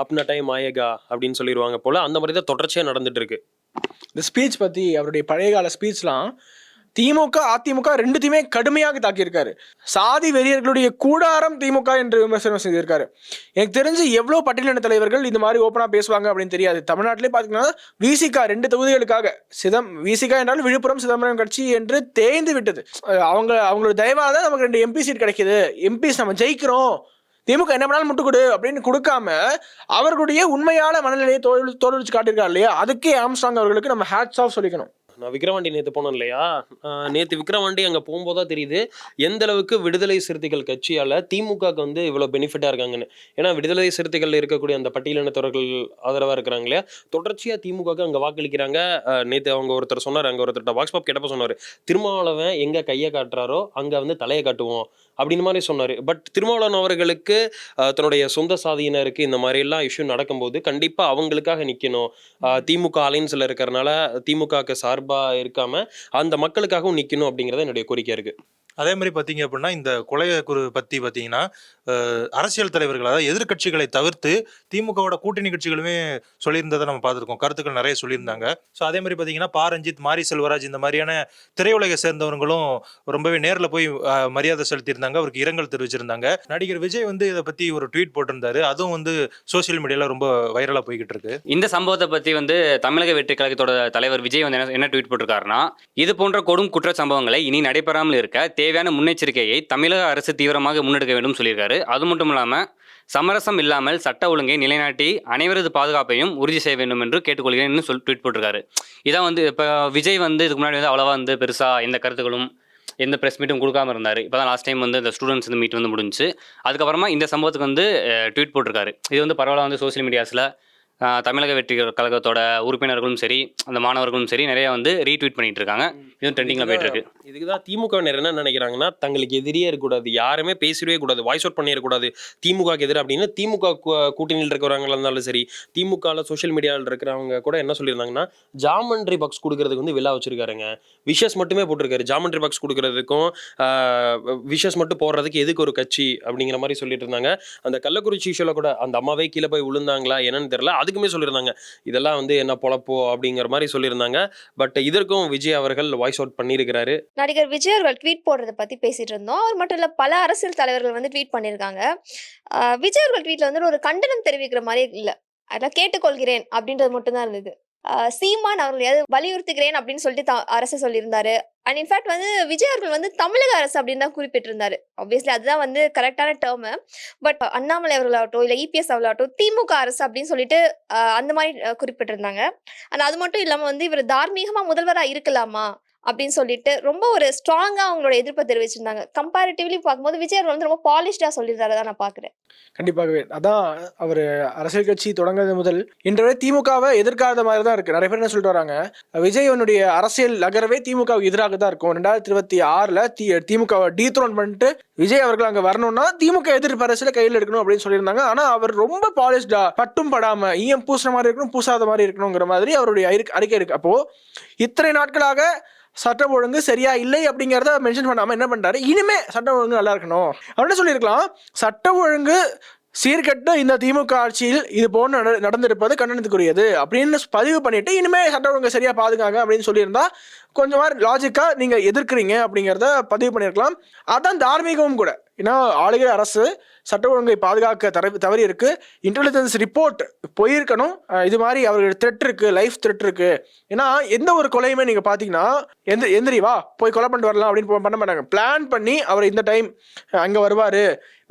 அப்னா டைம் ஆயேகா அப்படின்னு சொல்லிடுவாங்க போல. அந்த மாதிரி தான் தொடர்ச்சியாக நடந்துட்டு இருக்கு. இந்த ஸ்பீச் பற்றி அவருடைய பழைய கால ஸ்பீச்லாம் திமுக அதிமுக ரெண்டுத்தையுமே கடுமையாக தாக்கியிருக்காரு. சாதி வெறியர்களுடைய கூடாரம் திமுக என்று விமர்சனம் செய்திருக்காரு. எனக்கு தெரிஞ்சு எவ்வளவு பட்டியலின தலைவர்கள் இந்த மாதிரி ஓப்பனா பேசுவாங்க அப்படின்னு தெரியாது. தமிழ்நாட்டிலே பாத்தீங்கன்னா விசிகா 2 தொகுதிகளுக்காக விசிகா என்றால் விழுப்புரம் சிதம்பரம் கட்சி என்று தேய்ந்து விட்டது. அவங்களோட தயவால தான் நமக்கு 2 MP சீட் கிடைக்குது, எம்பிஸ் நம்ம ஜெயிக்கிறோம், திமுக என்ன பண்ணாலும் முட்டு கொடு அப்படின்னு கொடுக்காம அவர்களுடைய உண்மையான மனநிலையை தோல்விச்சு காட்டியிருக்காரு இல்லையா, அதுக்கே ஆம்ஸ்ட்ராங் அவர்களுக்கு நம்ம ஹேட்ஸ் ஆஃப் சொல்லிக்கணும். நான் விக்ரவாண்டி நேற்று போனேன் இல்லையா, நேற்று விக்ரவாண்டி அங்கே போகும்போது தெரியுது எந்த அளவுக்கு விடுதலை சிறுத்தைகள் கட்சியால் திமுகவுக்கு வந்து இவ்வளோ பெனிஃபிட்டாக இருக்காங்கன்னு. ஏன்னா விடுதலை சிறுத்தைகளில் இருக்கக்கூடிய அந்த பட்டியலினத்தவர்கள் ஆதரவாக இருக்கிறாங்க இல்லையா, தொடர்ச்சியாக திமுகவுக்கு அங்கே வாக்களிக்கிறாங்க. நேற்று அவங்க ஒருத்தர் சொன்னார், அங்கே ஒருத்தர் வாட்ஸ் பாப் கேட்டப்போ சொன்னார், திருமாவளவன் எங்கே கையை காட்டுறாரோ அங்கே வந்து தலையை காட்டுவோம் அப்படின்னு மாதிரி சொன்னார். பட் திருமாவளவன் அவர்களுக்கு தன்னுடைய சொந்த சாதியினருக்கு இந்த மாதிரிலாம் இஷ்யூ நடக்கும்போது கண்டிப்பாக அவங்களுக்காக நிற்கணும். திமுக அலைன்ஸில் இருக்கிறனால திமுகவுக்கு சார்பாக இருக்காம அந்த மக்களுக்காகவும் நிக்கணும் அப்படிங்கறது என்னுடைய கோரிக்கை இருக்கு. அதே மாதிரி பார்த்தீங்க அப்படின்னா இந்த கொலையை பற்றி பார்த்தீங்கன்னா அரசியல் தலைவர்கள், அதாவது எதிர்க்கட்சிகளை தவிர்த்து திமுகவோட கூட்டணி கட்சிகளுமே சொல்லியிருந்ததை நம்ம பார்த்துருக்கோம், கருத்துக்கள் நிறைய சொல்லியிருந்தாங்க. ஸோ அதே மாதிரி பார்த்தீங்கன்னா ரஞ்சித், மாரி செல்வராஜ் இந்த மாதிரியான திரையுலகை சேர்ந்தவர்களும் ரொம்பவே நேரில் போய் மரியாதை செலுத்தியிருந்தாங்க, அவருக்கு இரங்கல் தெரிவிச்சிருந்தாங்க. நடிகர் விஜய் வந்து இதை பற்றி ஒரு ட்வீட் போட்டிருந்தாரு, அதுவும் வந்து சோசியல் மீடியாவில் ரொம்ப வைரலாக போய்கிட்டு இருக்கு. இந்த சம்பவத்தை பற்றி வந்து தமிழக வெற்றி கழகத்தோட தலைவர் விஜய் வந்து என்ன ட்வீட் போட்டிருக்காருன்னா, இது போன்ற கொடும் குற்ற சம்பவங்களை இனி நடைபெறாமல் இருக்க தேவையான முன்னெச்சரிக்கையை தமிழக அரசு தீவிரமாக முன்னெடுக்க வேண்டும் சொல்லியிருக்காரு. அது மட்டும் இல்லாமல் சமரசம் இல்லாமல் சட்ட ஒழுங்கை நிலைநாட்டி அனைவரது பாதுகாப்பையும் உறுதி செய்ய வேண்டும் என்று கேட்டுக்கொள்கிறேன்னு ட்வீட் போட்டிருக்காரு. இதான் வந்து இப்போ விஜய் வந்து இதுக்கு முன்னாடி வந்து அவ்வளோவா வந்து பெருசாக எந்த கருத்துக்களும் எந்த ப்ரெஸ் மீட்டும் கொடுக்காம இருந்தார். இப்போ தான் லாஸ்ட் டைம் வந்து இந்த ஸ்டூடெண்ட்ஸ் இந்த மீட் வந்து முடிஞ்சு, அதுக்கப்புறமா இந்த சம்பவத்துக்கு வந்து ட்வீட் போட்டிருக்காரு. இது வந்து பரவாயில்ல வந்து சோசியல் மீடியாஸில் தமிழக வெற்றி கழகத்தோட உறுப்பினர்களும் சரி அந்த மாணவர்களும் சரி நிறைய வந்து ரீட்வீட் பண்ணிட்டு இருக்காங்க. இதுவும் ட்ரெண்டிங்ல போயிட்டு இருக்கு. இதுக்கு தான் திமுகவினர் என்ன நினைக்கிறாங்கன்னா, தங்களுக்கு எதிரியே இருக்கக்கூடாது, யாருமே பேசிடவே கூடாது, வாய்ஸ் அவுட் பண்ணிடக்கூடாது திமுகவுக்கு எதிராக அப்படின்னு. திமுக கூட்டணியில் இருக்கிறவங்களா இருந்தாலும் சரி, திமுகவில் சோஷியல் மீடியாவில் இருக்கிறவங்க கூட என்ன சொல்லியிருந்தாங்கன்னா, ஜாமண்ட்ரி பாக்ஸ் கொடுக்கறதுக்கு வந்து விழா வச்சிருக்காருங்க, விஷஸ் மட்டுமே போட்டிருக்காரு, ஜாமண்ட்ரி பாக்ஸ் கொடுக்கறதுக்கும் விஷஸ் மட்டும் போடுறதுக்கு எதுக்கு ஒரு கட்சி அப்படிங்கிற மாதிரி சொல்லிட்டு இருந்தாங்க. அந்த கள்ளக்குறிச்சி ஷோல கூட அந்த அம்மாவே கீழே போய் விழுந்தாங்களா என்னன்னு தெரியல, அதுக்குமே சொல்லியிருந்தாங்க இதெல்லாம் வந்து என்ன பொழப்போ அப்படிங்கிற மாதிரி சொல்லியிருந்தாங்க. பட் இதற்கும் விஜய் அவர்கள் வாய்ஸ் அவுட் பண்ணியிருக்கிறாரு. நடிகர் விஜய் அவர்கள் ட்வீட் போடுறதை பத்தி பேசிட்டு இருந்தோம். அவர் மட்டும் இல்ல, பல அரசியல் தலைவர்கள் வந்து ட்வீட் பண்ணியிருக்காங்க. விஜய் அவர்கள் ட்வீட்ல வந்து ஒரு கண்டனம் தெரிவிக்கிற மாதிரி இல்ல, அதெல்லாம் கேட்டுக்கொள்கிறேன் அப்படின்றது மட்டும்தான் இருந்தது. சீமான் அவர்கள் வலியுறுத்துகிறேன் அப்படின்னு சொல்லிட்டு அரசு சொல்லியிருந்தாரு. அண்ட் இன்ஃபேக்ட் வந்து விஜய் அவர்கள் வந்து தமிழக அரசு அப்படின்னு தான் குறிப்பிட்டிருந்தாரு. ஆப்வியஸ்லி அதுதான் வந்து கரெக்டான டேர்மு. பட் அண்ணாமலை அவர்களாகட்டும் இல்லை இபிஎஸ் அவர்களாகட்டும் திமுக அரசு அப்படின்னு சொல்லிட்டு அந்த மாதிரி குறிப்பிட்டிருந்தாங்க. ஆனா அது மட்டும் இல்லாம வந்து இவர் தார்மீகமா முதல்வரா இருக்கலாமா அப்படின்னு சொல்லிட்டு ரொம்ப ஒரு ஸ்ட்ராங்கா அவங்களோட எதிர்ப்பை தெரிவிச்சிருந்தாங்க. கம்பேரிட்டிவ்லி பார்க்கும்போது விஜய் அவர்கள் வந்து ரொம்ப பாலிஷ்டா சொல்லியிருந்தாரு தான் நான் பாக்குறேன். கண்டிப்பாகவே அதான் அவர் அரசியல் கட்சி தொடங்குறது முதல் இன்று வரை திமுகவை எதிர்க்காத மாதிரி தான் இருக்கு. நிறைய பேர் என்ன சொல்லிட்டு வராங்க, விஜயனுடைய அரசியல் நகரவே திமுகவுக்கு எதிராக தான் இருக்கும். 2026 திமுகவை டீத்ரோன் பண்ணிட்டு விஜய் அவர்கள் அங்க வரணும்னா திமுக எதிர்ப்பு அரசியல கையில் எடுக்கணும் அப்படின்னு சொல்லியிருந்தாங்க. ஆனா அவர் ரொம்ப பாலிஷ்டா, பட்டும் படாம ஈயம் பூசுற மாதிரி இருக்கணும், பூசாத மாதிரி இருக்கணுங்கிற மாதிரி அவருடைய அறிக்கை இருக்கு. அப்போ இத்தனை நாட்களாக சட்டம் ஒழுங்கு சரியா இல்லை அப்படிங்கிறத மென்ஷன் பண்ணாம என்ன பண்றாரு, இனிமே சட்டம் ஒழுங்கு நல்லா இருக்கணும் அப்படின்னு சொல்லியிருக்கலாம். சட்டம் ஒழுங்கு சீர்கெட்ட இந்த திமுக ஆட்சியில் இது போன்று நடந்திருப்பது கண்டனத்துக்குரியது அப்படின்னு பதிவு பண்ணிட்டு இனிமே சட்டம் ஒழுங்கு சரியா பாதுகாங்க அப்படின்னு சொல்லியிருந்தா கொஞ்சம் மாதிரி லாஜிக்கா நீங்க எதிர்க்கிறீங்க அப்படிங்கிறத பதிவு பண்ணியிருக்கலாம். அதான் தார்மீகமும் கூட. ஏன்னா ஆளுகிற அரசு சட்ட ஒழுங்கை பாதுகாக்க தவறி இருக்கு, இன்டெலிஜென்ஸ் ரிப்போர்ட் போயிருக்கணும், இது மாதிரி அவர்கள் த்ரெட் இருக்கு, லைஃப் த்ரெட் இருக்கு. ஏன்னா எந்த ஒரு கொலையுமே நீங்க பாத்தீங்கன்னா எந்திரி வா போய் கொலை பண்ணிட்டு வரலாம் அப்படின்னு பண்ண மாட்டாங்க. பிளான் பண்ணி அவர் இந்த டைம் அங்க வருவாரு,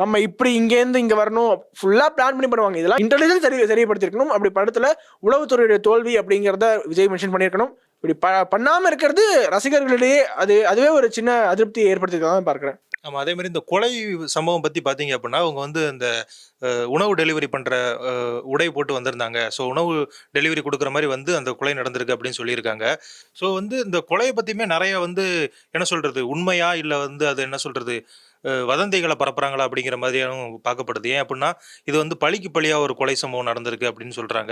நம்ம இப்படி இங்கேருந்து இங்க வரணும், ஃபுல்லா பிளான் பண்ணி பண்ணுவாங்க. இதெல்லாம் இன்டெலிஜென்ஸ் தெரியப்படுத்திருக்கணும். அப்படி படத்துல உளவுத்துறையுடைய தோல்வி அப்படிங்கிறத விஜய் மென்ஷன் பண்ணியிருக்கணும். இப்படி பண்ணாம இருக்கிறது ரசிகர்களிடையே அதுவே ஒரு சின்ன அதிருப்தியை ஏற்படுத்திதான் பார்க்கிறேன். ஆமாம், அதே மாதிரி இந்த கொலை சம்பவம் பற்றி பார்த்தீங்க அப்படின்னா அவங்க வந்து இந்த உணவு டெலிவரி பண்ணுற உடை போட்டு வந்திருந்தாங்க. ஸோ உணவு டெலிவரி கொடுக்குற மாதிரி வந்து அந்த கொலை நடந்திருக்கு அப்படின்னு சொல்லியிருக்காங்க. ஸோ வந்து இந்த கொலையை பற்றியுமே நிறைய வந்து என்ன சொல்கிறது, உண்மையா இல்லை வந்து அது என்ன சொல்கிறது வதந்திகளை பரப்புறாங்களா அப்படிங்கிற மாதிரியாகவும் பார்க்கப்படுது. ஏன் அப்படின்னா இது வந்து பழிக்கு பழியாக ஒரு கொலை சம்பவம் நடந்திருக்கு அப்படின்னு சொல்கிறாங்க.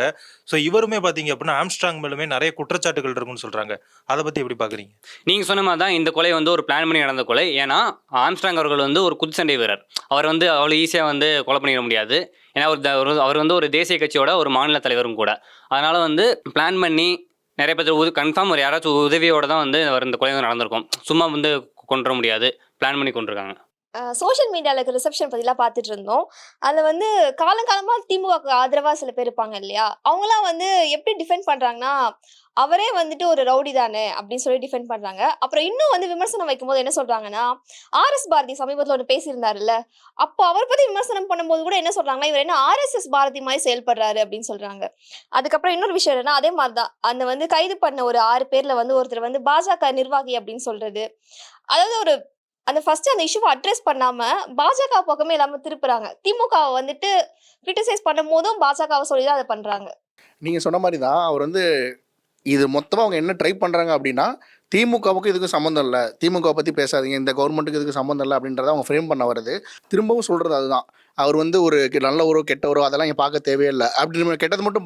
ஸோ இவருமே பார்த்தீங்க அப்படின்னா ஆம்ஸ்ட்ராங் மேலுமே நிறைய குற்றச்சாட்டுகள் இருக்குன்னு சொல்கிறாங்க. அதை பற்றி எப்படி பார்க்குறீங்க? நீங்கள் சொன்ன மாதிரி தான் இந்த கொலை வந்து ஒரு பிளான் பண்ணி நடந்த கொலை. ஏன்னா ஆம்ஸ்ட்ராங் அவர்கள் வந்து ஒரு குத்துச்சண்டை வீரர், அவர் வந்து அவ்வளோ ஈஸியாக வந்து கொலை பண்ணிட முடியாது. ஏன்னா அவர் வந்து ஒரு தேசிய கட்சியோட ஒரு மாநில தலைவரும் கூட. அதனால் வந்து பிளான் பண்ணி நிறைய பேர் கன்ஃபார்ம் ஒரு யாராச்சும் உதவியோட தான் வந்து இந்த கொலை வந்து நடந்திருக்கும். சும்மா வந்து கொண்டுற முடியாது. பிளான் பண்ணி கொண்டிருக்காங்க. சோஷியல் மீடியாவில் இருக்க ரிசப்ஷன் பற்றிலாம் பார்த்துட்டு இருந்தோம். அதில் வந்து காலங்காலமாக திமுகவுக்கு ஆதரவாக சில பேர் இருப்பாங்க இல்லையா, அவங்களாம் வந்து எப்படி டிஃபெண்ட் பண்ணுறாங்கன்னா, அவரே வந்துட்டு ஒரு ரவுடி தானே அப்படின்னு சொல்லி டிஃபெண்ட் பண்ணுறாங்க. அப்புறம் இன்னும் வந்து விமர்சனம் வைக்கும்போது என்ன சொல்கிறாங்கன்னா, ஆர்எஸ் பாரதி சமீபத்தில் ஒன்று பேசியிருந்தாருல்ல, அப்போ அவரை பற்றி விமர்சனம் பண்ணும்போது கூட என்ன சொல்கிறாங்கன்னா, இவர் என்ன ஆர்எஸ்எஸ் பாரதி மாதிரி செயல்படுறாரு அப்படின்னு சொல்கிறாங்க. அதுக்கப்புறம் இன்னொரு விஷயம் என்னன்னா, அதே மாதிரி தான் அந்த வந்து கைது பண்ண ஒரு 6 பேரில் வந்து ஒருத்தர் வந்து பாஜக நிர்வாகி அப்படின்னு சொல்கிறது. அதாவது ஒரு அந்த ஃபர்ஸ்ட் அந்த இஷ்யூவை அட்ரஸ் பண்ணாம பாஜக பக்கமே இல்லாம திருப்புறாங்க. திமுகவை வந்துட்டு கிரிட்டிசைஸ் பண்ணும் போதும் பாஜகவை சொல்லி தான் அதை பண்றாங்க. நீங்கள் சொன்ன மாதிரி தான் அவர் வந்து இது மொத்தமாக அவங்க என்ன ட்ரை பண்ணுறாங்க அப்படின்னா, திமுகவுக்கு இதுக்கு சம்மந்தம் இல்லை, திமுகவை பற்றி பேசாதீங்க, இந்த கவர்மெண்ட்டுக்கு இதுக்கு சம்மந்தம் இல்லை அப்படின்றத அவங்க ஃப்ரேம் பண்ண வருது. திரும்பவும் சொல்கிறது அதுதான், அவர் வந்து ஒரு நல்லவரோ கெட்டவரோ அதெல்லாம் இங்கே பார்க்க தேவையில்லை. அப்படி நம்ம கெட்டது மட்டும்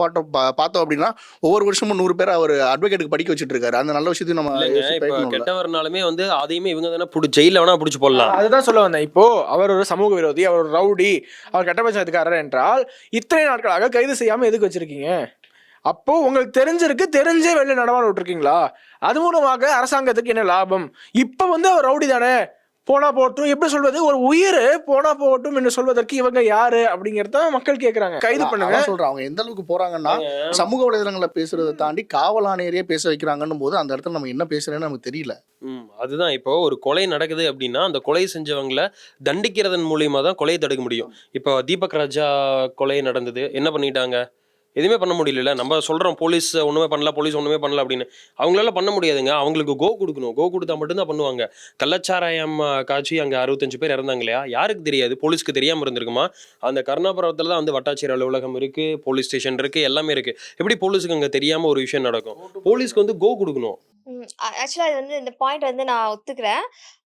பார்த்தோம் அப்படின்னா ஒவ்வொரு வருஷமும் 100 பேர் அவர் அட்வொகேட்டுக்கு படிக்க வச்சுட்டு இருக்காரு. அந்த நல்ல விஷயத்தையும் நம்ம இல்லைங்க, யோசிச்சு இப்போ பார்க்கணும்ல. கெட்டவர்னாலுமே வந்து அதையுமே இவங்க தானே ஜெயில வேணா பிடிச்சி போடலாம். அதுதான் சொல்ல வந்தேன். இப்போ அவர் ஒரு சமூக விரோதி, அவர் ஒரு ரவுடி, அவர் கெட்ட பஞ்சாயத்துக்காரர் என்றால் இத்தனை நாட்களாக கைது செய்யாம எதுக்கு வச்சிருக்கீங்க? அப்போ உங்களுக்கு தெரிஞ்சே வெளில நடமாட விட்டுருக்கீங்களா? அது மூலமாக அரசாங்கத்துக்கு என்ன லாபம்? இப்ப வந்து அவர் ரவுடி தானே, போனா போட்டும், எப்படி சொல்வது, ஒரு உயிர் போனா போட்டும் என்று சொல்வதற்கு இவங்க யாரு அப்படிங்கறத மக்கள் கேக்குறாங்க. கைது பண்ணுங்க சொல்றேன். அவங்க எந்த அளவுக்கு போறாங்கன்னா, சமூக வலைதளங்களை பேசுறதை தாண்டி காவல் ஆணையரையே பேச வைக்கிறாங்கன்னு போது அந்த இடத்துல நம்ம என்ன பேசுறேன்னு நமக்கு தெரியல. அதுதான் இப்போ ஒரு கொலை நடக்குது அப்படின்னா அந்த கொலை செஞ்சவங்களை தண்டிக்கிறதன் மூலியமா தான் கொலையை தடுக்க முடியும். இப்போ தீபக் ராஜா கொலை நடந்தது, என்ன பண்ணிட்டாங்க? எதுவுமே பண்ண முடியல. நம்ம சொல்றோம் போலீஸ் ஒண்ணுமே பண்ணல அப்படின்னு. அவங்களால பண்ண முடியாதுங்க. அவங்களுக்கு கோ கொடுக்கணும். கோ கொடுத்தா மட்டும்தான் பண்ணுவாங்க. கள்ளச்சாராயம் காட்சி அங்க 65 பேர் இறந்தாங்க இல்லையா? யாருக்கு தெரியாது? போலீஸ்க்கு தெரியாம இருந்திருக்குமா? அந்த கருணாபுரத்துல தான் வந்து வட்டாட்சியர் அலுவலகம் இருக்கு, போலீஸ் ஸ்டேஷன் இருக்கு, எல்லாமே இருக்கு. எப்படி போலீஸுக்கு அங்க தெரியாம ஒரு விஷயம் நடக்கும்? போலீஸ்க்கு வந்து கோ கொடுக்கணும். ஆக்சுவலா இது வந்து இந்த பாயிண்ட் வந்து நான் ஒத்துக்கிறேன்.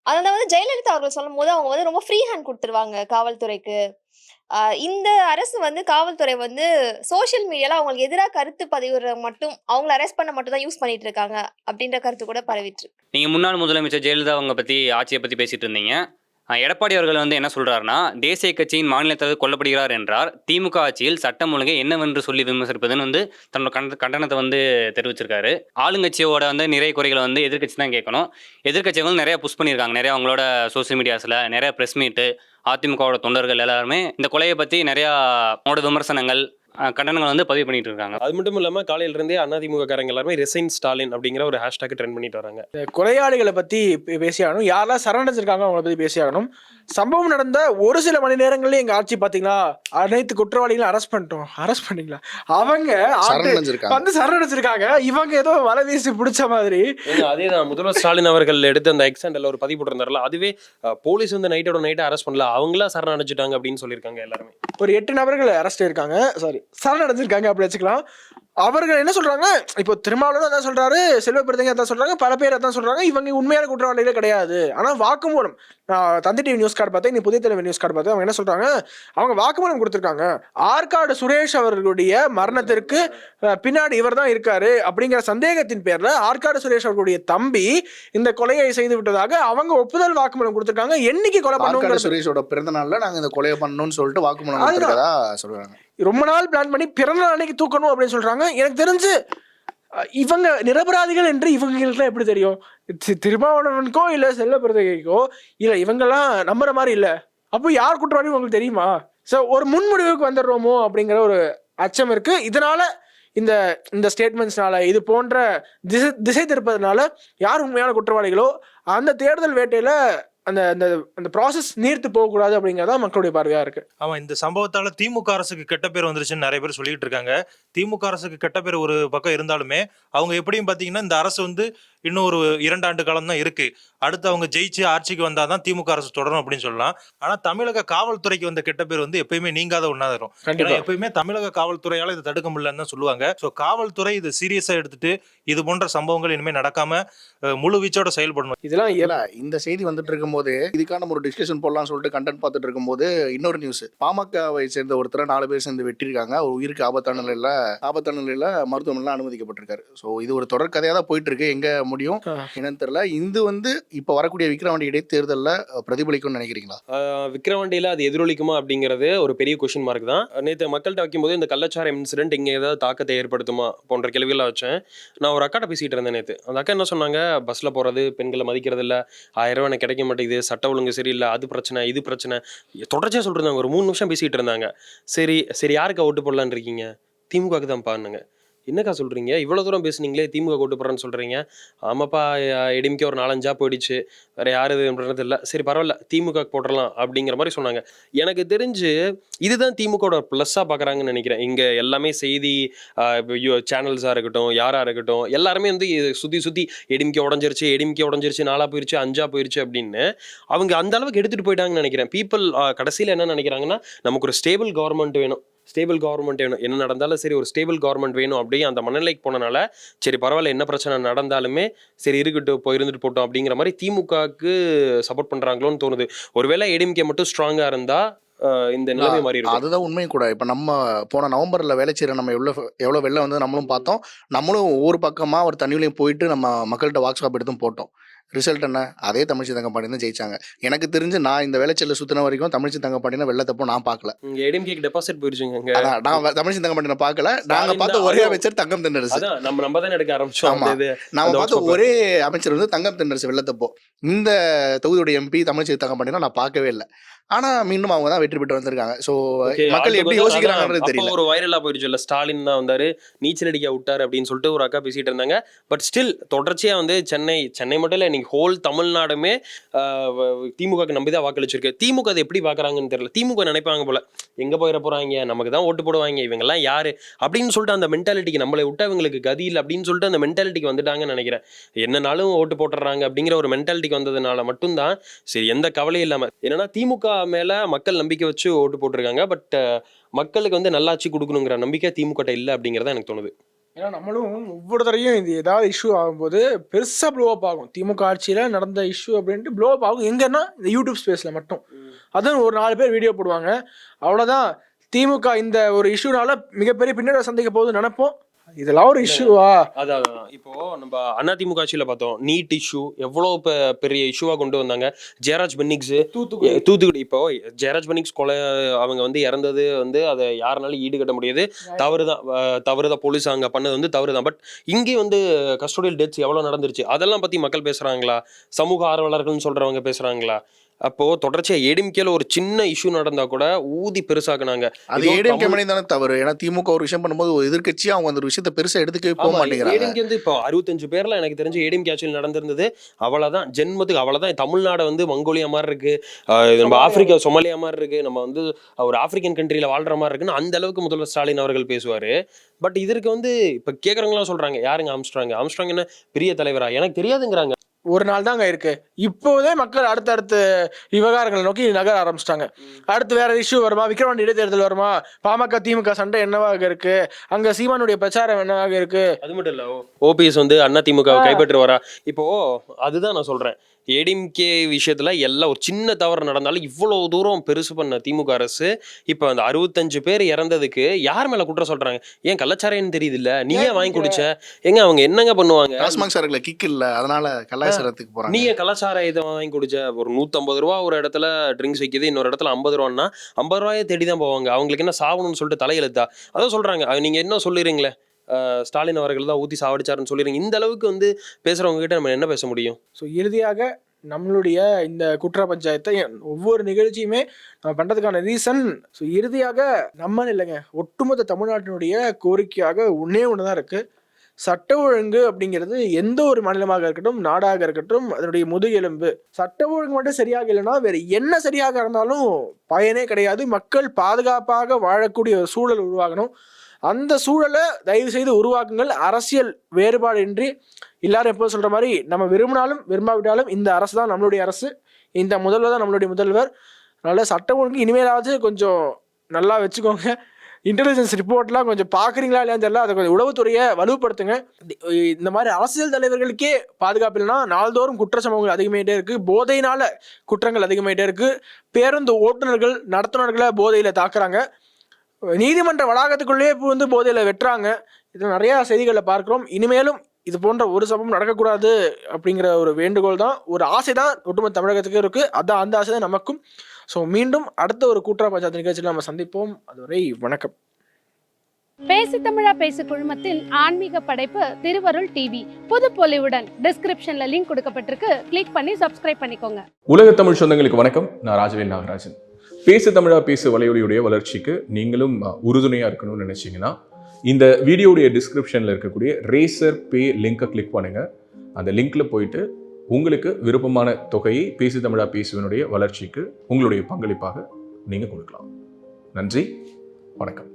அதனால வந்து ஜெயலலிதா அவர்கள் சொல்லும் போது அவங்க வந்து ரொம்ப ஃப்ரீ ஹேண்ட் கொடுத்துருவாங்க காவல்துறைக்கு. இந்த அரசு வந்து காவல்துறை வந்து சோஷியல் மீடியால அவங்களுக்கு எதிராக கருத்து பதிவுற மட்டும், அவங்களை அரெஸ்ட் பண்ண மட்டும் தான் யூஸ் பண்ணிட்டு இருக்காங்க அப்படின்ற கருத்து கூட பரவிட்டு இருக்கு. நீங்க முன்னாள் முதலமைச்சர் ஜெயலலிதா அவங்க பத்தி ஆட்சியை பத்தி பேசிட்டு இருந்தீங்க. எடப்பாடி அவர்கள் வந்து என்ன சொல்றாருன்னா, தேசிய கட்சியின் மாநில தலைவர் கொல்லப்படுகிறார் என்றார், திமுக ஆட்சியில் சட்டம் ஒழுங்கை என்னவென்று சொல்லி விமர்சிப்பதுன்னு வந்து தன்னோட கண்டனத்தை வந்து தெரிவிச்சிருக்காரு. ஆளுங்கட்சியோட வந்து நிறைய குறைகளை வந்து எதிர்கட்சி தான் கேட்கணும். எதிர்கட்சிகள் வந்து நிறைய புஷ் பண்ணியிருக்காங்க. நிறைய அவங்களோட சோசியல் மீடியாஸ்ல நிறைய ப்ரெஸ் மீட்டு, அதிமுகவோட தொண்டர்கள் எல்லாருமே இந்த கொலையை பத்தி நிறைய அவங்களோட விமர்சனங்கள், கண்டனங்கள் வந்து பதிவு பண்ணிட்டு இருக்காங்க. அது மட்டும் இல்லாம காலையில இருந்தே அதிமுக காரங்க எல்லாருமே ரிசைன் ஸ்டாலின் அப்படிங்கிற ஒரு ஹேஷ்டாக் ட்ரெண்ட் பண்ணிட்டு வராங்க. கொலையாளிகளை பத்தி பேசியாகணும், யாரெல்லாம் சரணடைஞ்சிருக்காங்க அவங்கள பத்தி பேசியாகணும். சம்பவம் நடந்த ஒரு சில மணி நேரங்களே எங்க ஆட்சி பாத்தீங்களா, அனைத்து குற்றவாளிகளும் அரெஸ்ட் பண்ணீங்களா? அவங்க வந்து சரணடைஞ்சிருக்காங்க. இவங்க ஏதோ வலை வீசி பிடிச்ச மாதிரி. அதேதான் முதல்வர் ஸ்டாலின் அவர்கள் எடுத்து அந்த எக்ஸாண்டல் ஒரு பதிவு போட்டிருந்தாருல, அதுவே போலீஸ் வந்து நைட்டை அரெஸ்ட் பண்ணல, அவங்களா சரணடைஞ்சிட்டாங்க அப்படின்னு சொல்லியிருக்காங்க. எல்லாருமே ஒரு 8 நபர்கள் அரெஸ்ட் இருக்காங்க, சரணடைஞ்சிருக்காங்க அப்படி வச்சுக்கலாம். அவர்கள் என்ன சொல்றாங்க, இப்போ திருமாவளவன் அதான் சொல்றாரு, செல்வப்பிரதிங்க அதான் சொல்றாங்க, பல பேர் அதான் சொல்றாங்க, இவங்க உண்மையான குற்றவாளிகளே கிடையாது. ஆனா வாக்குமூலம், தந்தி டிவி நியூஸ் கார்டு பார்த்தேன், நீ புதிய தலைவர் நியூஸ் கார்டு பார்த்தேன், அவங்க என்ன சொல்றாங்க, அவங்க வாக்குமூலம் கொடுத்திருக்காங்க. ஆற்காடு சுரேஷ் அவர்களுடைய மரணத்திற்கு பின்னாடி இவர் தான் இருக்காரு அப்படிங்கிற சந்தேகத்தின் பேர்ல ஆற்காடு சுரேஷ் அவர்களுடைய தம்பி இந்த கொலையை செய்து விட்டதாக அவங்க ஒப்புதல் வாக்குமூலம் கொடுத்திருக்காங்க. என்னைக்கு கொலை பண்ணுவாங்க, சுரேஷோட பிறந்த நாள்ல நாங்க இந்த கொலையை பண்ணணும்னு சொல்லிட்டு வாக்குமூலம் கொடுத்திருக்கதா சொல்றாங்க. ரொம்ப நாள் பிளான் பண்ணி பிறந்த நாள் அன்னைக்கு தூக்கணும் அப்படின்னு சொல்றாங்க. எனக்கு தெரிஞ்சு இவங்க நிரபராதிகள் என்று இவங்களுக்குலாம் எப்படி தெரியும்? திருமாவளவனுக்கோ இல்ல செல்வப்பிரதிகைக்கோ இல்ல இவங்கெல்லாம் நம்புற மாதிரி இல்ல. அப்போ யார் குற்றவாளி உங்களுக்கு தெரியுமா? ஸோ ஒரு முன்முடிவுக்கு வந்துடுறோமோ அப்படிங்கிற ஒரு அச்சம் இருக்கு. இதனால இந்த ஸ்டேட்மெண்ட்ஸ்னால, இது போன்ற திசை திருப்பதுனால யார் உண்மையான குற்றவாளிகளோ அந்த தேர்தல் வேட்டையில அந்த அந்த ப்ராசஸ் நீர்த்து போகக்கூடாது அப்படிங்கிறதா மக்களுடைய பார்வையா இருக்கு. ஆமா, இந்த சம்பவத்தால திமுக அரசுக்கு கெட்ட பேர் வந்துருச்சுன்னு நிறைய பேர் சொல்லிட்டு இருக்காங்க. திமுக அரசுக்கு கெட்ட பேர் ஒரு பக்கம் இருந்தாலுமே அவங்க எப்படியும் பாத்தீங்கன்னா இந்த அரசு வந்து இன்னும் ஒரு 2 ஆண்டு காலம் தான் இருக்கு. அடுத்து அவங்க ஜெயிச்சு ஆட்சிக்கு வந்தாதான் திமுக அரசு தொடரும் அப்படின்னு சொல்லலாம். ஆனா தமிழக காவல்துறைக்கு வந்த கெட்ட பேர் வந்து எப்பயுமே நீங்காத ஒண்ணா இருக்கும். எப்பயுமே தமிழக காவல்துறையால இதை தடுக்க முடியலன்னு தான் சொல்லுவாங்க. ஸோ காவல்துறை இது சீரியஸா எடுத்துட்டு இது போன்ற சம்பவங்கள் இனிமே நடக்காம முழு வீச்சோட செயல்படணும். இதெல்லாம் இந்த செய்தி வந்துட்டு இருக்கும்போது இதுக்கான ஒரு டிஸ்கஷன் போடலாம்னு சொல்லிட்டு கண்டென்ட் பார்த்துட்டு இருக்கும்போது இன்னொரு நியூஸ், பாமகவை சேர்ந்த ஒருத்தரை 4 பேர் சேர்ந்து வெட்டிருக்காங்க. ஒரு உயிருக்கு ஆபத்தான நிலையில மருத்துவமனையில் அனுமதிக்கப்பட்டிருக்காரு. ஸோ இது ஒரு தொடர் கதையாக தான் போயிட்டு இருக்கு. எங்க முடியும். என்னன்னு தெரியல. இது வந்து இப்போ வரக்கூடிய விக்கிரவாண்டி இடைத்தேர்தலில் பிரதிபலிக்கும்னு நினைக்கிறீங்களா? விக்கிரவாண்டியில் அது எதிரொலிக்குமா அப்படிங்கிறது ஒரு பெரிய கொஷின் மார்க் தான். நேற்று மக்கள்கிட்ட வைக்கும்போது இந்த கள்ளச்சாரம் இன்சிடென்ட் இங்கே ஏதாவது தாக்கத்தை ஏற்படுத்துமா போன்ற கேள்விகளை வச்சேன். நான் ஒரு அக்காட்ட பேசிகிட்டு இருந்தேன் நேற்று. அந்த அக்கா என்ன சொன்னாங்க, பஸ்ஸில் போகிறது, பெண்களை மதிக்கிறது இல்லை, 1000 ரூபா எனக்கு கிடைக்க மாட்டேங்குது, சட்ட ஒழுங்கு சரியில்லை, அது பிரச்சனை இது பிரச்சனை, தொடர்ச்சியாக சொல்லிட்டு ஒரு 3 நிமிஷம் பேசிகிட்டு இருந்தாங்க. சரி சரி யாருக்கு ஓட்டு போடலான்னு இருக்கீங்க? திமுகவுக்கு தான் பாருங்க. என்னக்கா சொல்கிறீங்க, இவ்வளோ தூரம் பேசுனீங்களே திமுக ஓட்டு போடுறேன்னு சொல்கிறீங்க? ஆமாப்பா, எடிமிக்கே ஒரு 4-5 போயிடுச்சு, வேறு யார் இதுன்றது இல்லை, சரி பரவாயில்ல திமுக போடலாம் அப்படிங்கிற மாதிரி சொன்னாங்க. எனக்கு தெரிஞ்சு இதுதான் திமுகவோட ப்ளஸ்ஸாக பார்க்குறாங்கன்னு நினைக்கிறேன். இங்கே எல்லாமே செய்தி சேனல்ஸாக இருக்கட்டும், யாராக இருக்கட்டும், எல்லாருமே வந்து சுற்றி எடிமிக்கே உடஞ்சிருச்சு 4 போயிடுச்சு 5 போயிடுச்சு அப்படின்னு அவங்க அந்த அளவுக்கு எடுத்துகிட்டு போயிட்டாங்கன்னு நினைக்கிறேன். பீப்புள் கடைசியில் என்ன நினைக்கிறாங்கன்னா, நமக்கு ஒரு ஸ்டேபிள் கவர்மெண்ட் வேணும், என்ன நடந்தாலும் சரி ஒரு ஸ்டேபிள் கவர்மெண்ட் வேணும் அப்படியே அந்த மனநிலைக்கு போனனால சரி பரவாயில்ல என்ன பிரச்சனை நடந்தாலுமே சரி இருக்கட்டும் இருந்துட்டு போட்டோம் அப்படிங்கிற மாதிரி திமுகவுக்கு சப்போர்ட் பண்றாங்களோன்னு தோணுது. ஒருவேளை ஏடிஎம்கே மட்டும் ஸ்ட்ராங்கா இருந்தா இந்த நிலைமை மாறி இருக்கும். அதுதான் உண்மை கூட. இப்போ நம்ம போன நவம்பரில் வேலை செய்கிற நம்ம எவ்வளோ வெளில வந்து நம்மளும் பார்த்தோம். நம்மளும் ஒவ்வொரு பக்கமாக ஒரு தண்ணியிலையும் போயிட்டு நம்ம மக்கள்கிட்ட வாட்ஸ்அப் எடுத்தும் போட்டோம். ரிசல்ட் என்ன? அதே தமிழ்ச்சி தங்கப்பாண்டி தான் ஜெயிச்சாங்க. எனக்கு தெரிஞ்சு நான் இந்த வேலைச்செல்ல சுத்தின வரைக்கும் தமிழ்ச்சி தங்கப்பாண்டினா வெள்ளத்தப்போ நான் பார்க்கல. ஏடிஎம்கேக்கு டெபாசிட் போயிருச்சுங்க. நான் தமிழ்ச்சி தங்கப்பாண்டினை பார்க்கல. நாங்கள் பார்த்த ஒரே அமைச்சர் தங்கம் தென்னரசு. நம்ம தான் எடுக்க ஆரம்பிச்சோம். நாம பார்த்த ஒரே அமைச்சர் வந்து தங்கம் தென்னரசு வெள்ளத்தப்போ. இந்த தொகுதியோட எம்பி தமிழ்ச்சி தங்கப்பாண்டினா நான் பார்க்கவே இல்லை. ஆனா மீண்டும் அவங்க தான் வெற்றி பெற்று வந்திருக்காங்க. ஸோ மக்கள் எப்படி யோசிக்கிறாங்கன்றது தெரியல. ஒரு வைரலா போயிடுச்சு இல்ல, ஸ்டாலின் தான் வந்தாரு நீச்சல் அடிக்க விட்டாரு அப்படின்னு சொல்லிட்டு ஒரு அக்கா பேசிட்டு இருந்தாங்க. பட் ஸ்டில் தொடர்ச்சியா வந்து சென்னை மட்டும் இல்லை, இன்னைக்கு ஹோல் தமிழ்நாடுமே திமுகக்கு நம்பிதான் வாக்களிச்சிருக்கு. திமுக அதை எப்படி பாக்குறாங்கன்னு தெரியல. திமுக நினைப்பாங்க போல, எங்க போயிட போறாங்க, நமக்கு தான் ஓட்டு போடுவாங்க, இவங்க எல்லாம் யாரு அப்படின்னு சொல்லிட்டு அந்த மென்டாலிட்டிக்கு, நம்மளை விட்டு அவங்களுக்கு கதி இல்லை அப்படின்னு சொல்லிட்டு அந்த மென்டாலிட்டிக்கு வந்துட்டாங்கன்னு நினைக்கிறேன். என்னனாலும் ஓட்டு போட்டுறாங்க அப்படிங்கிற ஒரு மென்டாலிட்டிக்கு வந்ததுனால மட்டும்தான் சரி எந்த கவலையும் இல்லாம, என்னன்னா திமுக மேல மக்கள் நம்பிக்கை வச்சு ஓட்டு போட்டிருக்காங்க. பட் மக்களுக்கு வந்து நல்லாட்சி கொடுக்கணுங்கிற நம்பிக்கை திமுக இல்லை அப்படிங்கிறத எனக்கு தோணுது. ஏன்னா நம்மளும் ஒவ்வொரு தடையும் இது ஏதாவது இஷ்யூ ஆகும்போது பெருசாக ப்ளோ அப் ஆகும். திமுக ஆட்சியில் நடந்த இஷ்யூ அப்படின்ட்டு ப்ளோ அப் ஆகும். எங்கன்னா இந்த யூடியூப் ஸ்பேஸில் மட்டும். அதுவும் ஒரு 4 பேர் வீடியோ போடுவாங்க, அவ்வளோதான். திமுக இந்த ஒரு இஷ்யூனால மிகப்பெரிய பின்னடைவை சந்திக்க போகுதுன்னு நினைப்போம். இதெல்லாம் ஒரு இஷ்யூவா? அதான் இப்போ நம்ம அதிமுக ஆட்சியில் பார்த்தோம், நீட் இஷ்யூ எவ்வளோ பெரிய இஷ்யூவாக கொண்டு வந்தாங்க. ஜெயராஜ் பென்னிக்ஸ் தூத்துக்குடி, இப்போ ஜெயராஜ் பென்னிக்ஸ் கொலை அவங்க வந்து இறந்தது வந்து அதை யாருனாலும் ஈடுகட்ட முடியாது, தவறுதான் போலீஸ் அங்கே பண்ணது வந்து தவறு தான். பட் இங்கே வந்து கஸ்டோடியல் டெத்ஸ் எவ்வளோ நடந்துருச்சு, அதெல்லாம் பற்றி மக்கள் பேசுகிறாங்களா? சமூக ஆர்வலர்கள்னு சொல்கிறவங்க பேசுகிறாங்களா? அப்போ தொடர்ச்சியா ஏடிஎம்கேல ஒரு சின்ன இஷ்யூ நடந்தா கூட ஊதி பெருசாக்குனாங்க. அது ஏடிஎம்கே மணி தானே தவறு. ஏன்னா திமுக ஒரு விஷயம் பண்ணும்போது ஒரு எதிர்க்கட்சி அவங்க அந்த விஷயத்தை பெருசா எடுத்துக்கவே போக மாட்டேங்கிறாங்க. ஏடிஎம்கே வந்து இப்போ 65 பேர்ல எனக்கு தெரிஞ்சு ஏடிஎம்கே ஆட்சியில் நடந்திருந்தது அவ்வளவுதான், ஜென்மத்துக்கு அவ்வளவுதான். தமிழ்நாடு வந்து மங்கோலியா மாதிரி இருக்கு, நம்ம ஆப்பிரிக்கா சொமாலியா மாதிரி இருக்கு, நம்ம வந்து ஒரு ஆப்பிரிக்கன் கண்ட்ரியில வாழ்ற மாதிரி இருக்குன்னு அந்த அளவுக்கு முதல்வர் ஸ்டாலின் அவர்கள் பேசுவாரு. பட் இதற்கு வந்து இப்ப கேக்குறவங்களாம் சொல்றாங்க, யாருங்க ஆம்ஸ்ட்ராங் என்ன பெரிய தலைவரா, எனக்கு தெரியாதுங்கிறாங்க. ஒரு நாள் தாங்க இருக்கு. இப்போதே மக்கள் அடுத்தடுத்து விவகாரங்களை நோக்கி நகர ஆரம்பிச்சிட்டாங்க. அடுத்து வேற இஷ்யூ வருமா, விக்கிரவாண்டி இடைத்தேர்தல் வருமா, பாமக திமுக சண்டை என்னவாக இருக்கு, அங்க சீமானுடைய பிரச்சாரம் என்னவாக இருக்கு. அது மட்டும் இல்ல, ஓபிஎஸ் வந்து அதிமுக கைப்பற்றுவாரா? இப்போ அதுதான் நான் சொல்றேன், ஏடிஎம்கே விஷயத்துல எல்லாம் ஒரு சின்ன தவறு நடந்தாலும் இவ்வளவு தூரம் பெருசு பண்ண திமுக அரசு இப்போ அந்த 65 பேர் இறந்ததுக்கு யார் மேல குற்றம் சொல்றாங்க? ஏன் கள்ளச்சாரைன்னு தெரியுது இல்ல, நீயே வாங்கி குடிச்ச, எங்க அவங்க என்னங்க பண்ணுவாங்க? டாஸ்மாக் சார்ல கிக் இல்ல, அதனால கலாச்சாரத்துக்கு போறாங்க. நீங்க கள்ளச்சார இதை வாங்கி குடிச்ச, ஒரு 150 ரூபா ஒரு இடத்துல ட்ரிங்க்ஸ் வைக்கிது, இன்னொரு இடத்துல 50 ரூபான்னா 50 ரூபாயை தேடி தான் போவாங்க. அவங்களுக்கு என்ன சாவணும்னு சொல்லிட்டு தலையெழுத்தா? அதான் சொல்றாங்க, நீங்க என்ன சொல்லிடுறீங்களே ஸ்டாலின் அவர்கள் தான் ஊத்தி சாவடிச்சாருன்னு சொல்லிடுறீங்க. இந்த அளவுக்கு வந்து பேசுறவங்க கிட்ட நம்ம என்ன பேச முடியும்? ஸோ இறுதியாக நம்மளுடைய இந்த குற்ற பஞ்சாயத்தை ஒவ்வொரு நிகழ்ச்சியுமே நம்ம பண்ணுறதுக்கான ரீசன், ஸோ இறுதியாக நம்ம இல்லைங்க, ஒட்டுமொத்த தமிழ்நாட்டினுடைய கோரிக்கையாக ஒன்றே ஒன்று தான் இருக்குது. சட்ட ஒழுங்கு அப்படிங்கிறது எந்த ஒரு மாநிலமாக இருக்கட்டும், நாடாக இருக்கட்டும், அதனுடைய முதுகெலும்பு. சட்ட ஒழுங்கு மட்டும் சரியாக இல்லைன்னா வேறு என்ன சரியாக இருந்தாலும் பயனே கிடையாது. மக்கள் பாதுகாப்பாக வாழக்கூடிய ஒரு சூழல் உருவாகணும். அந்த சூழலை தயவு செய்து உருவாக்குங்கள். அரசியல் வேறுபாடின்றி எல்லாரும் எப்போ சொல்கிற மாதிரி நம்ம விரும்பினாலும் விரும்பாவிட்டாலும் இந்த அரசு தான் நம்மளுடைய அரசு, இந்த முதல்வர் தான் நம்மளுடைய முதல்வர். அதனால் சட்டம் ஒழுங்கு இனிமேலாவது கொஞ்சம் நல்லா வச்சுக்கோங்க. இன்டெலிஜென்ஸ் ரிப்போர்ட்லாம் கொஞ்சம் பார்க்குறீங்களா இல்லையான்னு தெரியல, அதை கொஞ்சம் உளவுத்துறையை வலுப்படுத்துங்க. இந்த மாதிரி அரசியல் தலைவர்களுக்கே பாதுகாப்பு இல்லைன்னா நாள்தோறும் குற்ற சம்பவங்கள் அதிகமாகிட்டே இருக்குது, போதையினால் குற்றங்கள் அதிகமாகிட்டே இருக்குது. பேருந்து ஓட்டுநர்கள் நடத்துனர்களை போதையில் தாக்குறாங்க, நீதிமன்ற வளாகத்துக்குள்ளேயே இப்போ வந்து போதையில் வெட்டுறாங்க. இது நிறையா செய்திகளை பார்க்குறோம். இனிமேலும் இது போன்ற ஒரு சம்பவம் நடக்கக்கூடாது அப்படிங்கிற ஒரு வேண்டுகோள் தான், ஒரு ஆசை தான் ஒட்டுமொத்த தமிழகத்துக்கும் இருக்குது. அதான் அந்த ஆசை தான் நமக்கும். ஸோ மீண்டும் அடுத்த ஒரு கூட்டுறா பஞ்சாயத்து நிகழ்ச்சியில் நம்ம சந்திப்போம். அதுவரை வணக்கம். பேசு தமிழா பேசு குழுமத்தின் ஆன்மீக படைப்பு திருவருள் டிவி. புது பொலிவுடன் டிஸ்கிரிப்ஷன்ல லிங்க் கொடுக்கப்பட்டிருக்கு. கிளிக் பண்ணி சப்ஸ்கிரைப் பண்ணிக்கோங்க. உலக தமிழ் சொந்தங்களுக்கு வணக்கம். நான் ராஜவேல் நாகராஜன். பேசு தமிழா பேசு வலையொலியுடைய வளர்ச்சிக்கு நீங்களும் உறுதுணையாக இருக்கணும்னு நினச்சிங்கன்னா இந்த வீடியோடைய டிஸ்கிரிப்ஷனில் இருக்கக்கூடிய ரேசர் பே லிங்கை கிளிக் பண்ணுங்கள். அந்த லிங்க்கில் போயிட்டு உங்களுக்கு விருப்பமான தொகையை பேசு தமிழா பேசுவனுடைய வளர்ச்சிக்கு உங்களுடைய பங்களிப்பாக நீங்கள் கொடுக்கலாம். நன்றி, வணக்கம்.